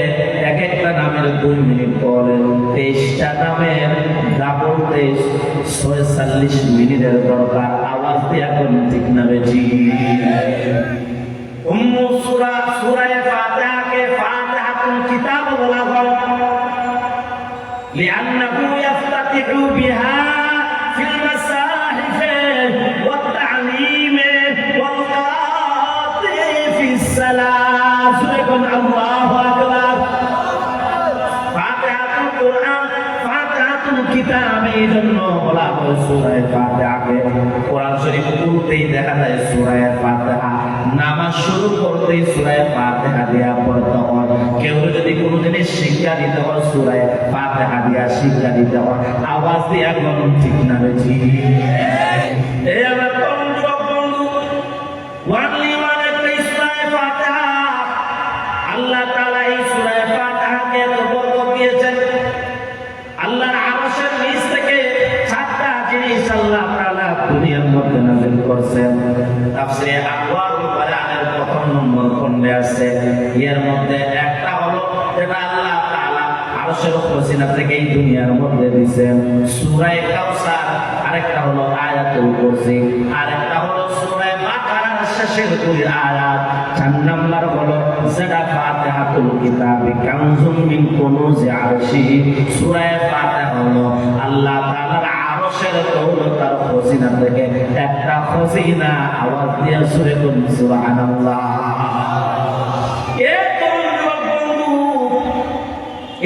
এক একটা নামের 2 মিনিট করে 23টা নামের ডাবল 46 মিনিটের দরকার। আওয়াজ দিয়ে এখন ঠিক না বেশি? উম্মু সূরা, সূরা ফাতিহাকে ফাতিহাতুল কিতাব বলা হয় لأنه يفتتح بها في المصاحف والتعليم والقراءة في الصلاة. الله أكبر. ফাতিহাতুল কুরআন, ফাতিহাতুল কিতাব এই জন্য বলা হয় সূরা ফাতিহাকে। কোরআন শরীফ পড়তেই দেখা যায় সূরা ফাতিহা, নামাজ শুরু করতেই সূরা ফাতিহা দিয়া পড়তে হয়। কেউ যদি কোনো জিনিস শিক্ষা দিতে হয় সূরা ফাতিহা দিয়া শিক্ষা দিতে হয়। আওয়াজ দিয়ে একদম ঠিক না বেশি? এই আমার বন্ধু ওয়ানলি ওয়ান একটা সূরা ফাতিহা। আল্লাহ তাআলা এই সূরা ফাতিহাকে এত বরকত দিয়েছেন। আল্লাহর আরশের নিচ থেকে 7টা জিনিস আল্লাহ তাআলা দুনিয়ার মধ্যে নাযিল করেছেন। তাফসীরে আকওয়ারুল বায়ানের 1 নম্বর খণ্ডে আছে। এর মধ্যে একটা হলো যেটা আল্লাহ তাআলা আরশের খজিনা থেকে এই দুনিয়ার মধ্যে দিয়েছেন সূরা কাউসার, আরেকটা হলো আয়াতুল কুরসি, আরেকটা হলো সূরা বাকারার শেষের 2 আয়াত। 4 নাম্বার হলো যারা ফাতিহাতুল কিতাবি কানজুম মিন কুনুজি আরশি। সূরা ফাতিহা হলো আল্লাহ তাআলার আরশের দৌলত আর খজিনা থেকে একটা খজিনা। আওয়াজ দিয়ে সূরা সুবহানাল্লাহ।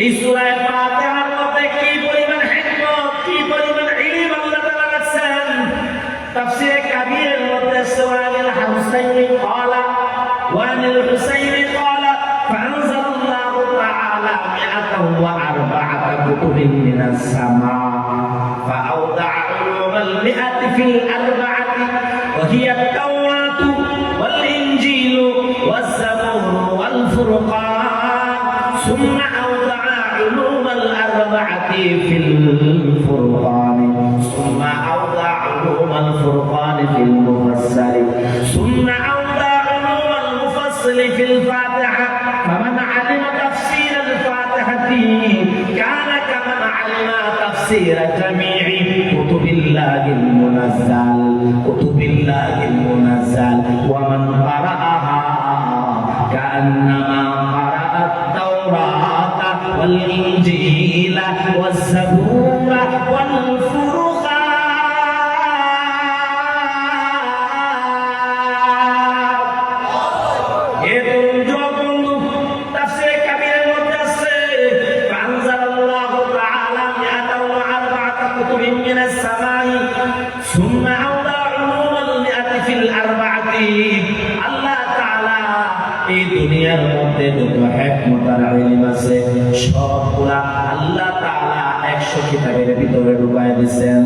এই সূরা ফাতিহার মধ্যে কি পরিমাণ হিকমত, কি পরিমাণ ইলম আল্লাহ তাআলা রাখছেন। তাফসীরে কাবীরের মধ্যে সুরাতুল হুসাইন ক্বালা ওয়া আনিল হুসাইন ক্বালা ফাআনজালাল্লাহু তাআলা 104 কুতুবিন মিনাস সামা ফাআওদা'a উলুমাল মিআতি ফিল আরবা'ati ওয়া হিয়া আত-তাওরাত ওয়াল ইনজিল ওয়াজ জাবুর ওয়াল ফুরকান সুম্মা علوم الأربعة في الفرقان ثم أوضع علوم الفرقان في المفصل ثم أوضع علوم المفصل في الفاتحة فمن علم تفسير الفاتحة كان كمن علم تفسير جميع كتب الله المنزل ومن قرأها كأنما قرأ التوراة والإنجيل والزبور والفرقان تفسير كبير المدرسة فأنزل الله تعالى 104 كتب من السماء ثم أوضع علوم المئة في الأربعة الله تعالى এই দুনিয়ার মধ্যে যত হিকমত আর ইলম আছে সবগুলা আল্লাহ তাআলা 100 কিতাবের ভিতরে ঢুকায় দিয়েছেন।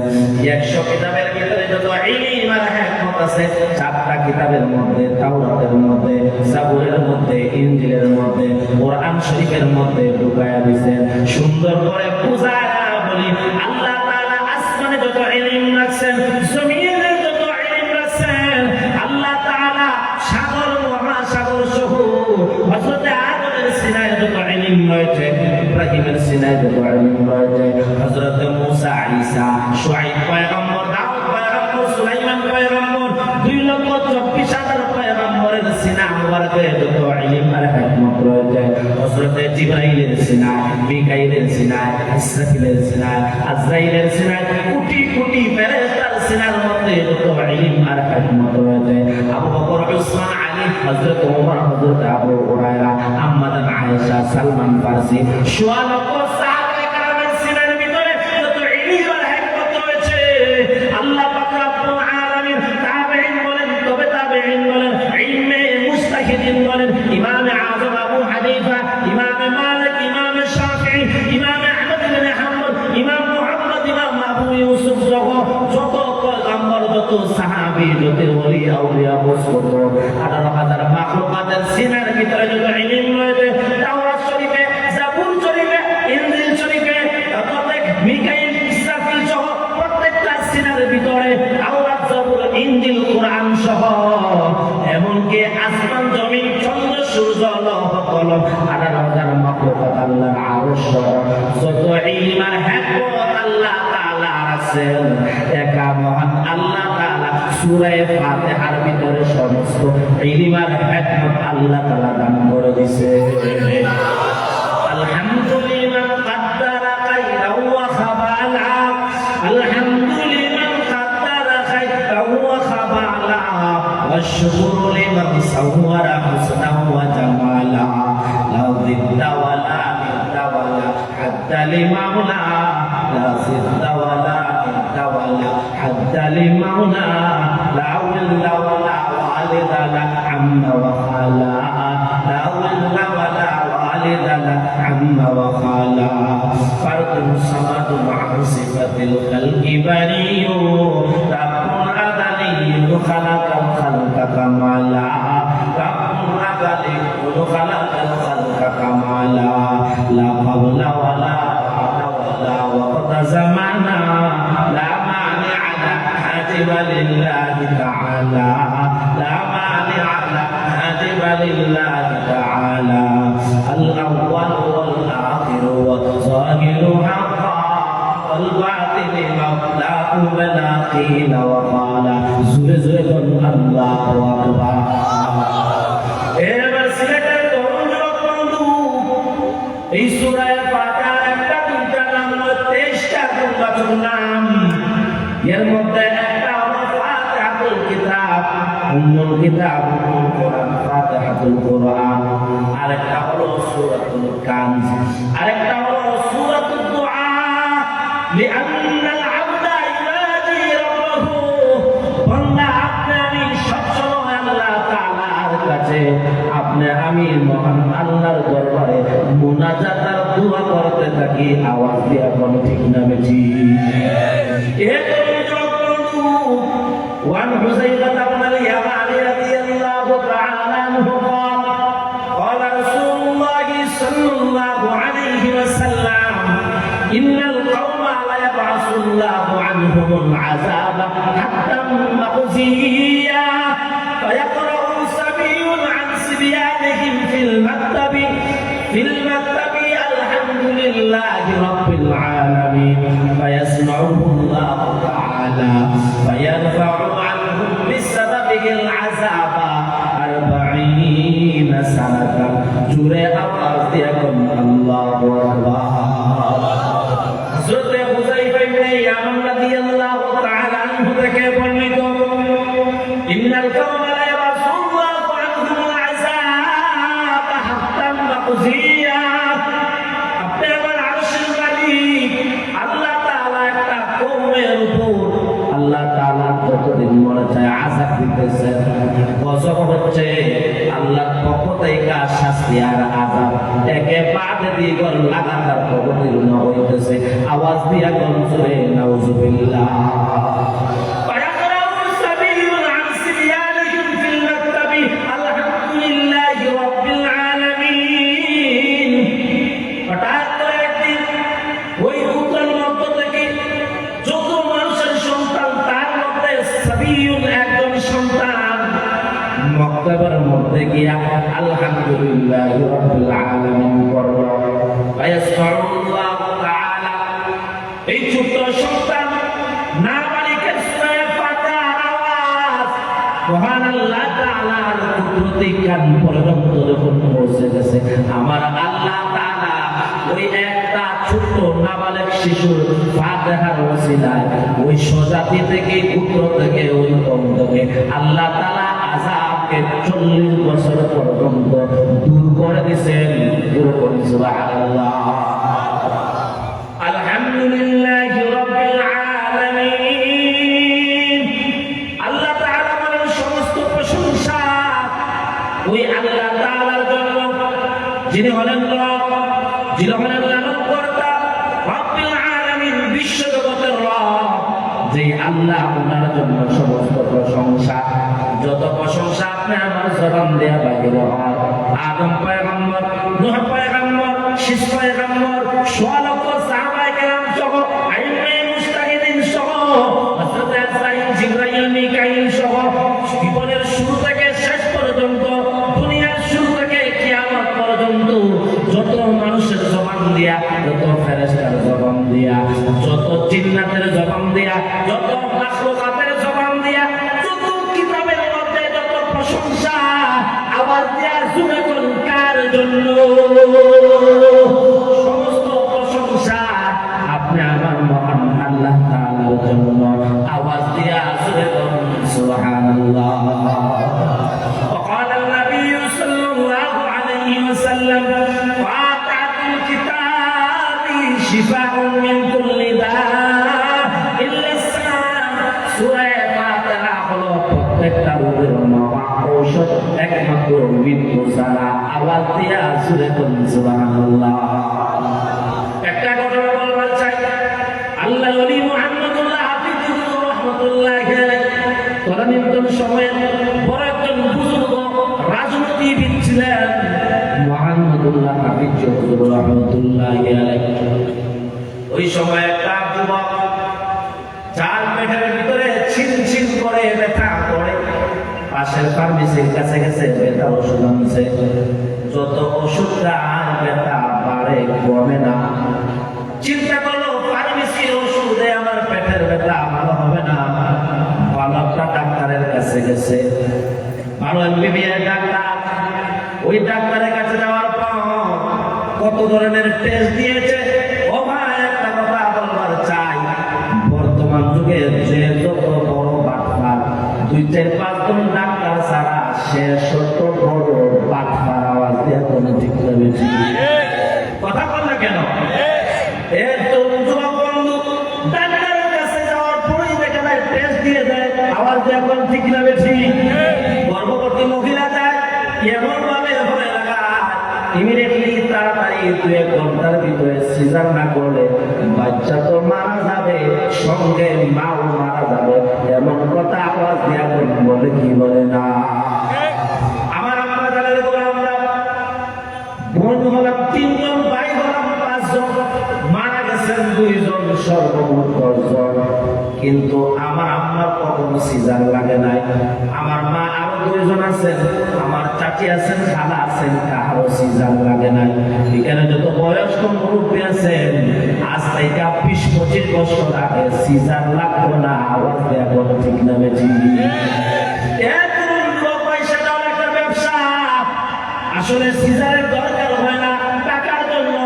100 কিতাবের ভিতরে যত ইলম আর হিকমত আছে 4টা কিতাবের মধ্যে, তাওরাতের মধ্যে, জাবুরের মধ্যে, ইনজিলের মধ্যে, কোরআন শরীফের মধ্যে ঢুকায় দিয়েছেন। সুন্দর করে বুঝায়া বলি আল্লাহ তাআলা আসমানে যত ইলম রাখছেন, জমিনে যত ইলম রাখছেন, আল্লাহ তাআলা সাগর মহাসাগর সহ হযরত আদমের সিনায় যত ইলম রয়েছে, ইব্রাহিমের সিনায় যত ইলম রয়েছে, হযরত মুসা, ঈসা, শুআইব পয়গম্বর, দাউদ পয়গম্বর, সুলাইমান পয়গম্বর, 2,24,000 পয়গম্বরের সিনা মুবারকে যত ইলম আর হিকমত রয়েছে, হযরত জিবরাইলের সিনায়, মিকাইলের সিনায়, ইসরাফিলের সিনায়, আজরাইলের সিনায়, কোটি কোটি ফেরেশতার সিনার মধ্যে যত ইলম আর হিকমত রয়েছে, আবু বকর, উসমান, আলী, হযরত ওমর, হযরত আবু হুরায়রা, আম্মা জান আয়েশা, সালমান ফারসি, সুবহানাল্লাহ সাহাবায়ে কেরামের সিনার ভিতরে যত ইলম আর হিকমত রয়েছে, আল্লাহ পাক রব্বুল আলামিন তাবেঈন বলেন, তবে তাবেঈন বলেন, ইলমে মুজতাহিদিন বলেন, ইমামে আযম আবু হানিফা, ইমামে মালিক, ইমামে শাফিঈ, ইমামে আহমদ ইবনে হাম্বল, ইমাম মুহাম্মদ, ইমাম আবু ইউসুফ সহ যত পয়গম্বর, যত সাহাবী, যত ওলি আউলিয়া বসত 18,000 মাখলুকাতের সিনার ভিতরে যত ইলম রয়েছে, তাওরাত শরীফে, জাবুর শরীফে, ইনজিল শরীফে, প্রত্যেক মিকাইল, ইসরাফিল সহ প্রত্যেকটা সিনার ভিতরে তাওরাত, জাবুর, ইনজিল, কোরআন সহ এমনকি আসমান, জমিন, চন্দ্র, সূর্য, লৌহ কলম 18,000 মাখলুকাত আল্লাহর আরশ যত ইলম আর হিকমত আল্লাহ তাআলা আছেন, একা মহান আল্লাহ তাআলা সূরা ফাতিহার ভিতরে সমস্ত ইলম আর হিকমত আল্লাহ তাআলা দান করে দিয়েছে। আলহামদুলিল্লাহ কাদ্দারা খায়রা ওয়া খাবালা, আলহামদুলিল্লাহ কাদ্দারা খায়রা ওয়া খাবালা, والشكر لمن صور حسنا وجمالا لا ضد ولا ند ولا حد لمولى لا ضد ولا ند ولا حد لمولى لا ولد ولا والد لا عم وخالا لا ولد ولا والد لا عم وخالا فرد صمد مع صفة الخلق بريء رب أذني خلق الخلق كمالا رب أذني خلق الخلق كمالا لا قبل ولا بعد ولا وقت زمانا لا مانع لا حاجب لله تعالى لا مانع لا حاجب لله تعالى الأول والآخر والظاهر حقا والباطن مولاه بل কিতাবুল কোরআন, ফাতিহাতুল কোরআন, আরেকটা হলো সূরাতুল কানজ, আরেকটা হলো সূরাতুদ দুআ। লিআন্নাল আবদা ইবাদি রাব্বাহু, বান্দা আপনি আমি সবসময় আল্লাহ তাআলার কাছে, আপনি আমি মহান আল্লাহর দরবারে মুনাজাত আর দোয়া করতে থাকি। আওয়াজ দিয়ে কোন ঠিক না বেশি? وعن حذيفة بن اليمان رضي الله تعالى عنه قال قال رسول الله صلى الله عليه وسلم إن القوم لا يبعث الله عنهم العذاب حتى مخزيا فيقرأ سبي عن صبيانهم في المكتب الحمد لله رب العالمين فيسمعه الله تعالى فيرفع عنهم بسببه العذاب 40 سنة জুড়ে আওয়াজ দিয়ে আল্লাহু আকবার। হযরত হুযায়ফা ইবনে ইয়ামান রাদিয়াল্লাহু তাআলা আনহু থেকে বর্ণিত, ইন্নাল কওমা লা ইয়াবাসুল্লাহু আনহুমুল আযাব হাত্তা মাকজিয়া। আপনি আমার আরশের মালিক আল্লাহ তাআলা একটা কওমের উপর আল্লাহ তাআলা কতদিন মনে চায় আযাব দিতেছে, গজব হচ্ছে, আল্লাহর পক্ষ থেকে শাস্তি আর আযাব একে বাদ দিয়ে গল লাগাতার অবতীর্ণ হইতেছে। আওয়াজ দিয়া কোন জোরে নাউজুবিল্লাহ। মক্তবের মধ্যে গিয়া আলহামদুলিল্লাহি রাব্বিল আলামিন পড়ল। ফায়াসমাউল্লাহু তাআলা, এই ছোট্ট সন্তান নাবালিকের সূরা ফাতিহার আওয়াজ মহান আল্লাহ তাআলার কুদরতি কান পর্যন্ত যখন পৌঁছে গেছে, আমার আল্লাহ তাআলা ওই একটা ছোট্ট নাবালিক শিশুর ফাতিহার ওসিলায় ওই সজাতি থেকে, পুত্র থেকে, ওই কম থেকে আল্লাহ তাআলা আযাবকে 40 বছর পর্যন্ত দূর করে দিয়েছেন। দূর করে সুবহানাল্লাহ। আলহামদুলিল্লাহি রাব্বিল আলামিন। আল্লাহ তাআলা বলেন সমস্ত প্রশংসা ওই আল্লাহ তাআলার জন্য, যিনি হলেন রব, যিনি হলেন লালনকর্তা, রাব্বিল আলামিন, বিশ্ব জগতের রব। যে আল্লাহ ওনার জন্য সমস্ত প্রশংসা, যত প্রশংসা আপনি আমার জবান দেয়া বাইরে হয়। আদম পয়গম্বর, নূহ পয়গম্বর, শীষ পয়গম্বর, সোয়া লক্ষ সাহাবায়ে কেরাম সহ, আইম্মায়ে মুজতাহিদিন সহ, হযরত আজরাইল, জিবরাইল, মিকাইল সহ, জীবনের শুরু থেকে শেষ পর্যন্ত, দুনিয়ার শুরু থেকে কিয়ামত পর্যন্ত যত মানুষের জবান দিয়া, যত ফেরেশতার জবান দিয়া, যত জিন্নাতের জবান দিয়া, যত মাখলুকাতের জবান দিয়া, যত কিতাবের মধ্যে যত প্রশংসা, আওয়াজ দিয়া জুড়ে কোন কার জন্য? সমস্ত প্রশংসা আপনি আমার মহান আল্লাহ তাআলার জন্য। আওয়াজ দিয়া জুড়ে কোন সুবহানাল্লাহ। وقال النبي صلى الله عليه وسلم فاتحة الكتاب شفاء من كل داء إلا السلام। সূরা ফাতিহা হলো প্রত্যেকটা রোগের ঔষধ, একমাত্র মৃত্যু ছাড়া। আওয়াজ দিয়া জুড়ে কোন সুবহানাল্লাহ। একটা ঘটনা বলবার চাই, আল্লাহ ওলি মুহাম্মদুল্লাহ হাফিজ রাহমাতুল্লাহি আলাইহি তদানীন্তন সময়ে বড় একজন বুজুর্গ রাজনীতিবিদ ছিলেন, মুহাম্মদুল্লাহ হাফিজ রাহমাতুল্লাহি আলাইহি। ওই সময় একটা যুবক যার পেটের ভিতরে ছিনছিন করে ব্যথা করে, পাশের ফার্মেসির কাছে গেছে, ব্যথা ওষুধ আনছে। যত ওষুধ আর ব্যথা বাড়ে, কমে না। চিন্তা করলো ফার্মেসির ওষুধে আমার পেটের ব্যথা ভালো হবে না। ভালো একটা ডাক্তারের কাছে গেছে, ভালো এমবিবিএস ডাক্তার। ওই ডাক্তারের কাছে যাওয়ার পর কত ধরনের টেস্ট দিয়েছে। ও ভাই, একটা কথা বলবার চাই, বর্তমান যুগে যে যত বড় বাটপার, 2-4-5 জন ডাক্তার ছাড়া বেশি? কথা বল না কেন? এর তো যুবক বন্ধু ডাক্তারের কাছে যাওয়ার পরেই দেখা যায় টেস্ট দিয়ে দেয়, আওয়াজ দিয়ে এখন ঠিক না বেশি? গর্ভবতী মহিলা যায় এমন ভাবে হয়ে লাগা ইমিডিয়েটলি তাড়াতাড়ি 2-1 ঘন্টার ভিতরে সিজার না করলে বাচ্চা তো মারা যাবে, সঙ্গে মাও মারা যাবে, এমন কথা আওয়াজ দিয়ে এখন বলে কি বলে না? আমার আম্মা জানালে বলে আমরা বোন হলাম 3 জন, ভাই হলাম 5 জন, মারা গেছেন 2 জন, সর্বমোট 10 জন। কিন্তু আমার আম্মার কখনো সিজার লাগে নাই। আমার মা আরো 2 জন আছেন, আমার চাচি আছেন, খালা আছেন, কারো সিজার লাগে নাই। এখানে যত বয়স্ক মুরব্বী আছেন আজ থেকে 20-25 বছর আগে সিজার লাগতো না, আওয়াজ দেয়া বলো ঠিক না বেশি? আসলে সিজারের দরকার হয় না, টাকার জন্য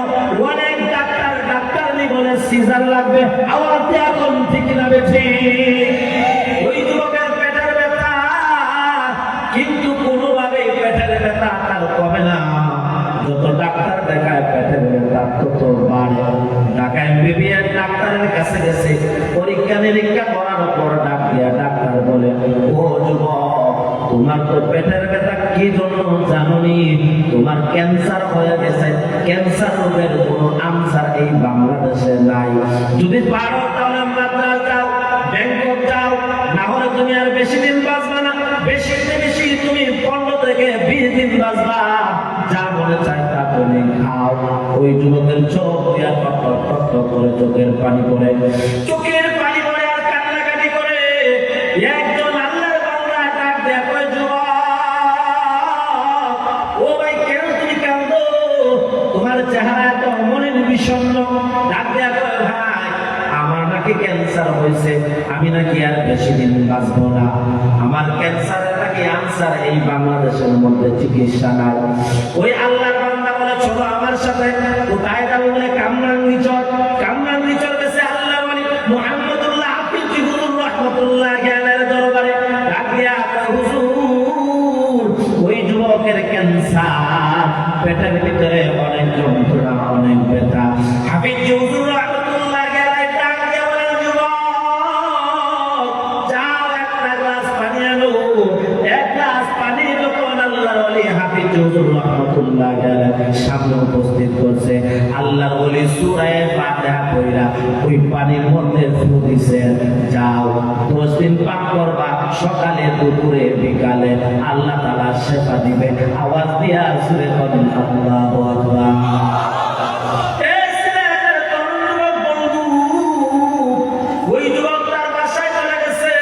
অনেক ডাক্তার নি বলে সিজার লাগবে, আওয়াজ দিয়ে এখন ঠিক না বেশি? ওই যুবকের পেটের ব্যথা, কিন্তু কোনোভাবেই পেটের ব্যথা তার কমে না। যত ডাক্তার দেখায় পেটের ব্যথা তত বাড়ে। ঢাকায় এমবিবিএস ডাক্তারের কাছে গেছে, পরীক্ষা নিরীক্ষা করার পর ডাক্তার বলে, ও যুবক তোমার তো পেটের ব্যথা কি জন্য জানোনি? তোমার ক্যান্সার হয়ে গেছে, ক্যান্সার রোগের কোনো আনসার এই বাংলাদেশে নাই। যদি পারো তাহলে মাদ্রাজ যাও, ব্যাংকক যাও, না হলে তুমি আর বেশি দিন বাঁচবা না, বেশি তুমি 15 থেকে 20 দিন বাঁচবা, যা মনে চায় তা তুমি খাও। ওই যুবকের চোখ দিয়া টক করে চোখের পানি পড়ে আর কান্নাকাটি করে। একজন আল্লাহর বান্দা ডাক দেয়া কয়, যুবক ও ভাই কেন তুমি কাঁদো? তোমার চেহারা এত মলিন বিষণ্ণ। ডাক দেয়া কয়, ভাই আমার নাকি ক্যান্সার হয়েছে, আমি নাকি আর বেশি দিন বাঁচবো না, আমার ক্যান্সারের নাকি আনসার এই বাংলাদেশের মধ্যে চিকিৎসা নাই। ওই আল্লাহর বান্দা বলে, চলো আমার সাথে। কোথায় যাবো বলে, কামরাঙ্গীচর গেছে আল্লাহ বলি মুহাম্মদুল্লাহ হাফিজ হুজুর রাহমাতুল্লাহ আলাইহির দরবারে। ডাক দিয়া হুজুর ওই যুবকের ক্যান্সার, পেটের ভিতরে অনেক যন্ত্রণা, অনেক ব্যথা। হাফিজ হুজুর রাহমাতুল্লাহ আলাইহি ডাক দিয়া বলেন, যুবক যাও একটা গ্লাস পানি আনো। এক গ্লাস পানি যখন আল্লাহর ওলি হাফিজ হুজুর রাহমাতুল্লাহ আলাইহি সামনে উপস্থিত করছে, আল্লাহর ওলি সূরা ফাতিহা পড়া ওই পানির মধ্যে ফু দিছে, যাও 10 দিন পাক করবা, সকালে দুপুরে বিকালে আল্লাহ তাআলা শেফা দিবে। আওয়াজ দিয়া সুরে করেন আল্লাহু আকবার। ওই যুবক তার বাসায় চলে গেছে,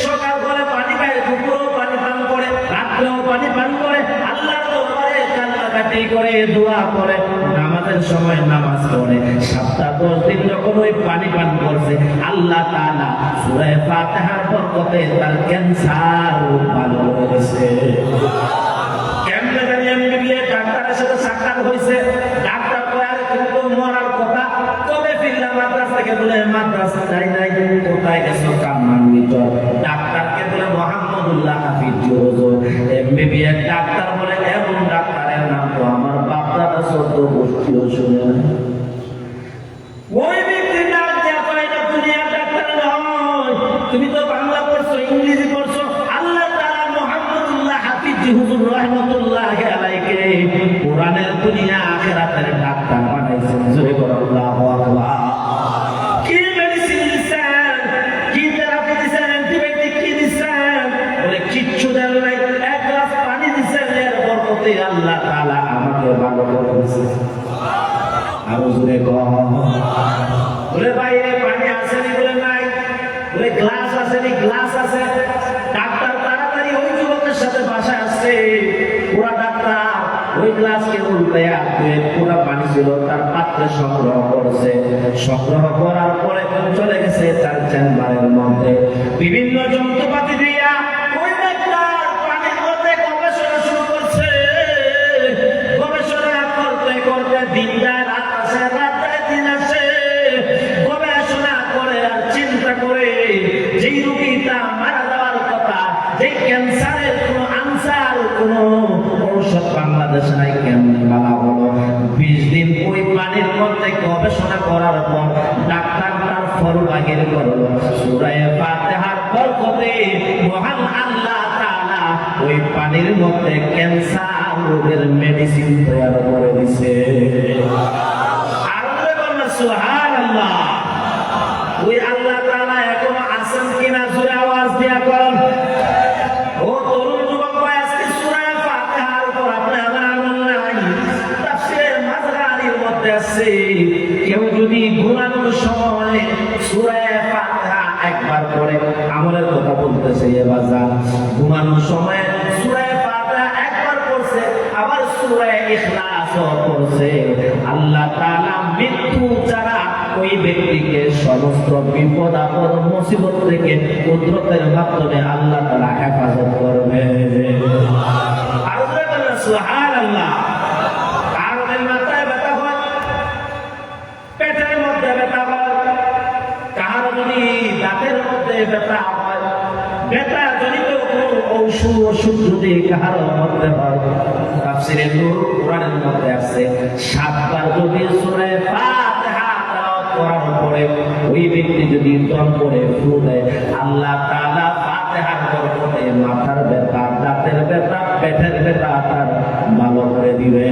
সকাল করে পানি খায়, দুপুরেও পানি পান করে, রাত্রেও পানি পান করে, আল্লাহর দরবারে কান্নাকাটি করে, দোয়া করে, নামাজের সময় নামাজ পড়ে। 7-10 দিন যখন ওই পানি পান করছে, আল্লাহ তাআলা সূরা ফাতিহার বরকতে তার ক্যান্সার ভালো হয়ে গেছে। কেমনে জানি এমবিবিএস ডাক্তারের সাথে সাক্ষাৎ হয়েছে, ডাক্তার কয়, আরে তুমি তো মরার কথা, তবে ফিরলাম মাদ্রাসা থেকে। বলে মাদ্রাসা যাই নাই, কোথায় গেছো? কামরাঙ্গীচর। ডাক্তারকে বলে মুহাম্মদুল্লাহ হাফিজ হুজুর। এমবিবিএস ডাক্তার বলে, এমন ডাক্তারের নাম তো আমার বাপ দাদা 14 গোষ্ঠীও শুনে নাই। ওই ব্যক্তি ডাক দেয়া কয়, এটা দুনিয়ার ডাক্তার নয়, তুমি তো বাংলা পড়ছো, ইংরেজি পড়ছো। আল্লাহ তাআলা মুহাম্মদুল্লাহ হাফিজ হুজুর রাহমাতুল্লাহ আলাইহি কোরআনের দুনিয়া আখিরাতের ডাক্তার বানাইছেন। জোরে বলো আল্লাহু আকবার। কি মেডিসিন দিছেন, কি থেরাপি দিছেন, অ্যান্টিবায়োটিক কি দিছেন? বলে কিচ্ছু দেন নাই, এক গ্লাস পানি দিছেন, এর বরকতে আল্লাহ তাআলা আমাকে ভালো করে দিয়েছে। আরো জোরে কম। বলে বাইরে পানি আসেনি? বলে নাই। বলে গ্লাস আসেনি? গ্লাস আছে। ডাক্তার তাড়াতাড়ি ওই যুবকের সাথে বাসায় আসছে। পুরা ডাক্তার ওই গ্লাসকে উল্টাইয়া পুরা পানি ছিল তার পাত্রে সংগ্রহ করছে। সংগ্রহ করার পরে চলে গেছে তার চেম্বারের মধ্যে, বিভিন্ন যন্ত্রপাতি দিয়া ওই ডাক্তার পানির মধ্যে গবেষণা শুরু করছে। গবেষণা করতে করতে দিন যায়, রাত আসে, রাত যায়, দিন আসে। গবেষণা করে আর চিন্তা করে, যেই রোগীটা মারা যাওয়ার কথা, যেই ক্যান্সারের কোনো আনসার, কোনো ঔষধ বাংলাদেশে নাই, কেমনে বালা হলো? 20 দিন ওই পানির মধ্যে গবেষণা করার পর ডাক্তার তার ফল বাহির করলো। সূরা ফাতিহার বরকতে মহান আল্লাহ তাআলা ওই পানির মধ্যে ক্যান্সার রোগের মেডিসিন তৈরি করে দিয়েছে। আর বলবেন সুবহানাল্লাহ। ওই আল্লাহ তাআলা এখনো আছেন কিনা জোরে আওয়াজ দিয়া করেন। ও তরুণ যুবক ভাই, আজকে সূরা ফাতিহার উপর আপনার আমল নাই। তাফসীরে মাযহারির মধ্যে আছে, কেউ যদি ঘুমানোর সময় সূরা ফাতিহা একবার পড়ে, আমলের কথা বলতেছে এবার যান, ঘুমানোর সময় সূরা ফাতিহা একবার পড়ছে, আবার সূরা ইখলাসও পড়ছে, আল্লাহ তাআলা মৃত্যু ছাড়া ওই ব্যক্তিকে সমস্ত বিপদ আপদ মুসিবত থেকে কুদরতের মাধ্যমে আল্লাহ তাআলা হেফাজত করবে। আর বলেন সুবহানাল্লাহ। কারোর মাথায় ব্যথা হয়, পেটের মধ্যে ব্যথা হয়, কারো যদি দাঁতের মধ্যে ব্যথা হয়, ব্যথা জনিত কোনো ওষুধ যদি কারোর মধ্যে হয়, তাফসীরে নূর কোরআনের মধ্যে আছে 7 বার যদি সূরা ফাতিহা করার পরে ওই ব্যক্তি যদি দম করে ফু দেয়, আল্লাহ তাআলা ফাতিহার বরকতে মাথার ব্যথা, দাঁতের ব্যথা, পেটের ব্যথা তার ভালো করে দিবে।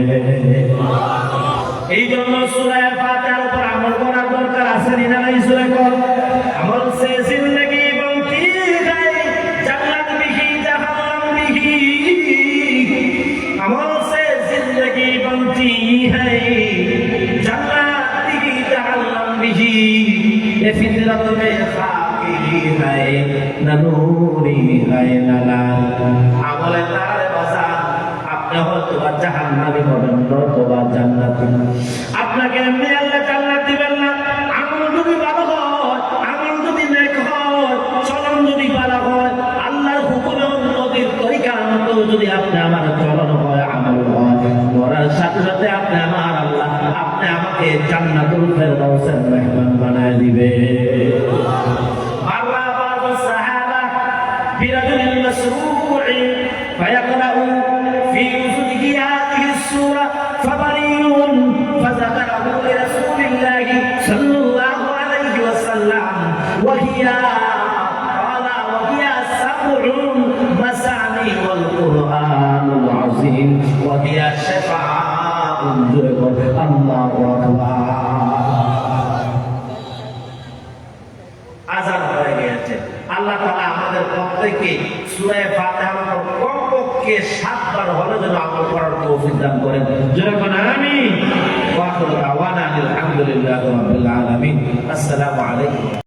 এই জন্য সূরা ফাতিহার উপর আমল করার দরকার আছে না নাই? সূরা কর আমল সে জিন্দেগি বনতি है, জান্নাত বিহি জাহান্নাম বিহি। আমল সে জিন্দেগি বনতি है, জান্নাত বিহি জাহান্নাম বিহি। ये फितरत में खाकी है, न नूरी है न लाल। আমলে তার বাজার আপনি হয়তো বা জাহান্নামী হবেন, নয়তো বা জান্নাতি। আপনাকে এমনি আল্লাহ জান্নাত দিবেন না। আমল যদি ভালো হয়, আমল যদি নেক হয়, চলন যদি ভালো হয়, আল্লাহর হুকুমে নবীর তরিকার মতো যদি আপনি আমার চলন হয়, আমল হয়, মরার সাথে সাথে আপনি আমার আল্লাহ আপনি আমাকে জান্নাতুল ফেরদাউসের মেহমান বানায় দিবে। আল্লাহ বাবা সাহাবা বিরাজুল মাসরু'i ফায়াকরাউ في أذنه هذه السورة فبريء فذكره لرسول الله صلى الله عليه وسلم وهي سبع مساني والقرآن العظيم وهي شفاعة الله أكبر। আযান হয়ে গেছে। আল্লাহ তাআলা আমাদের প্রত্যেককে সূরা ফাতিহার উপর কমপক্ষে 7 বার হলে যেন আমল করার তৌফিক দান করেন। জোরে বলেন আমিন। ওয়া আখিরু দাওয়ানা আলহামদুলিল্লাহি রাব্বিল আলামিন। আসসালামু আলাইকুম।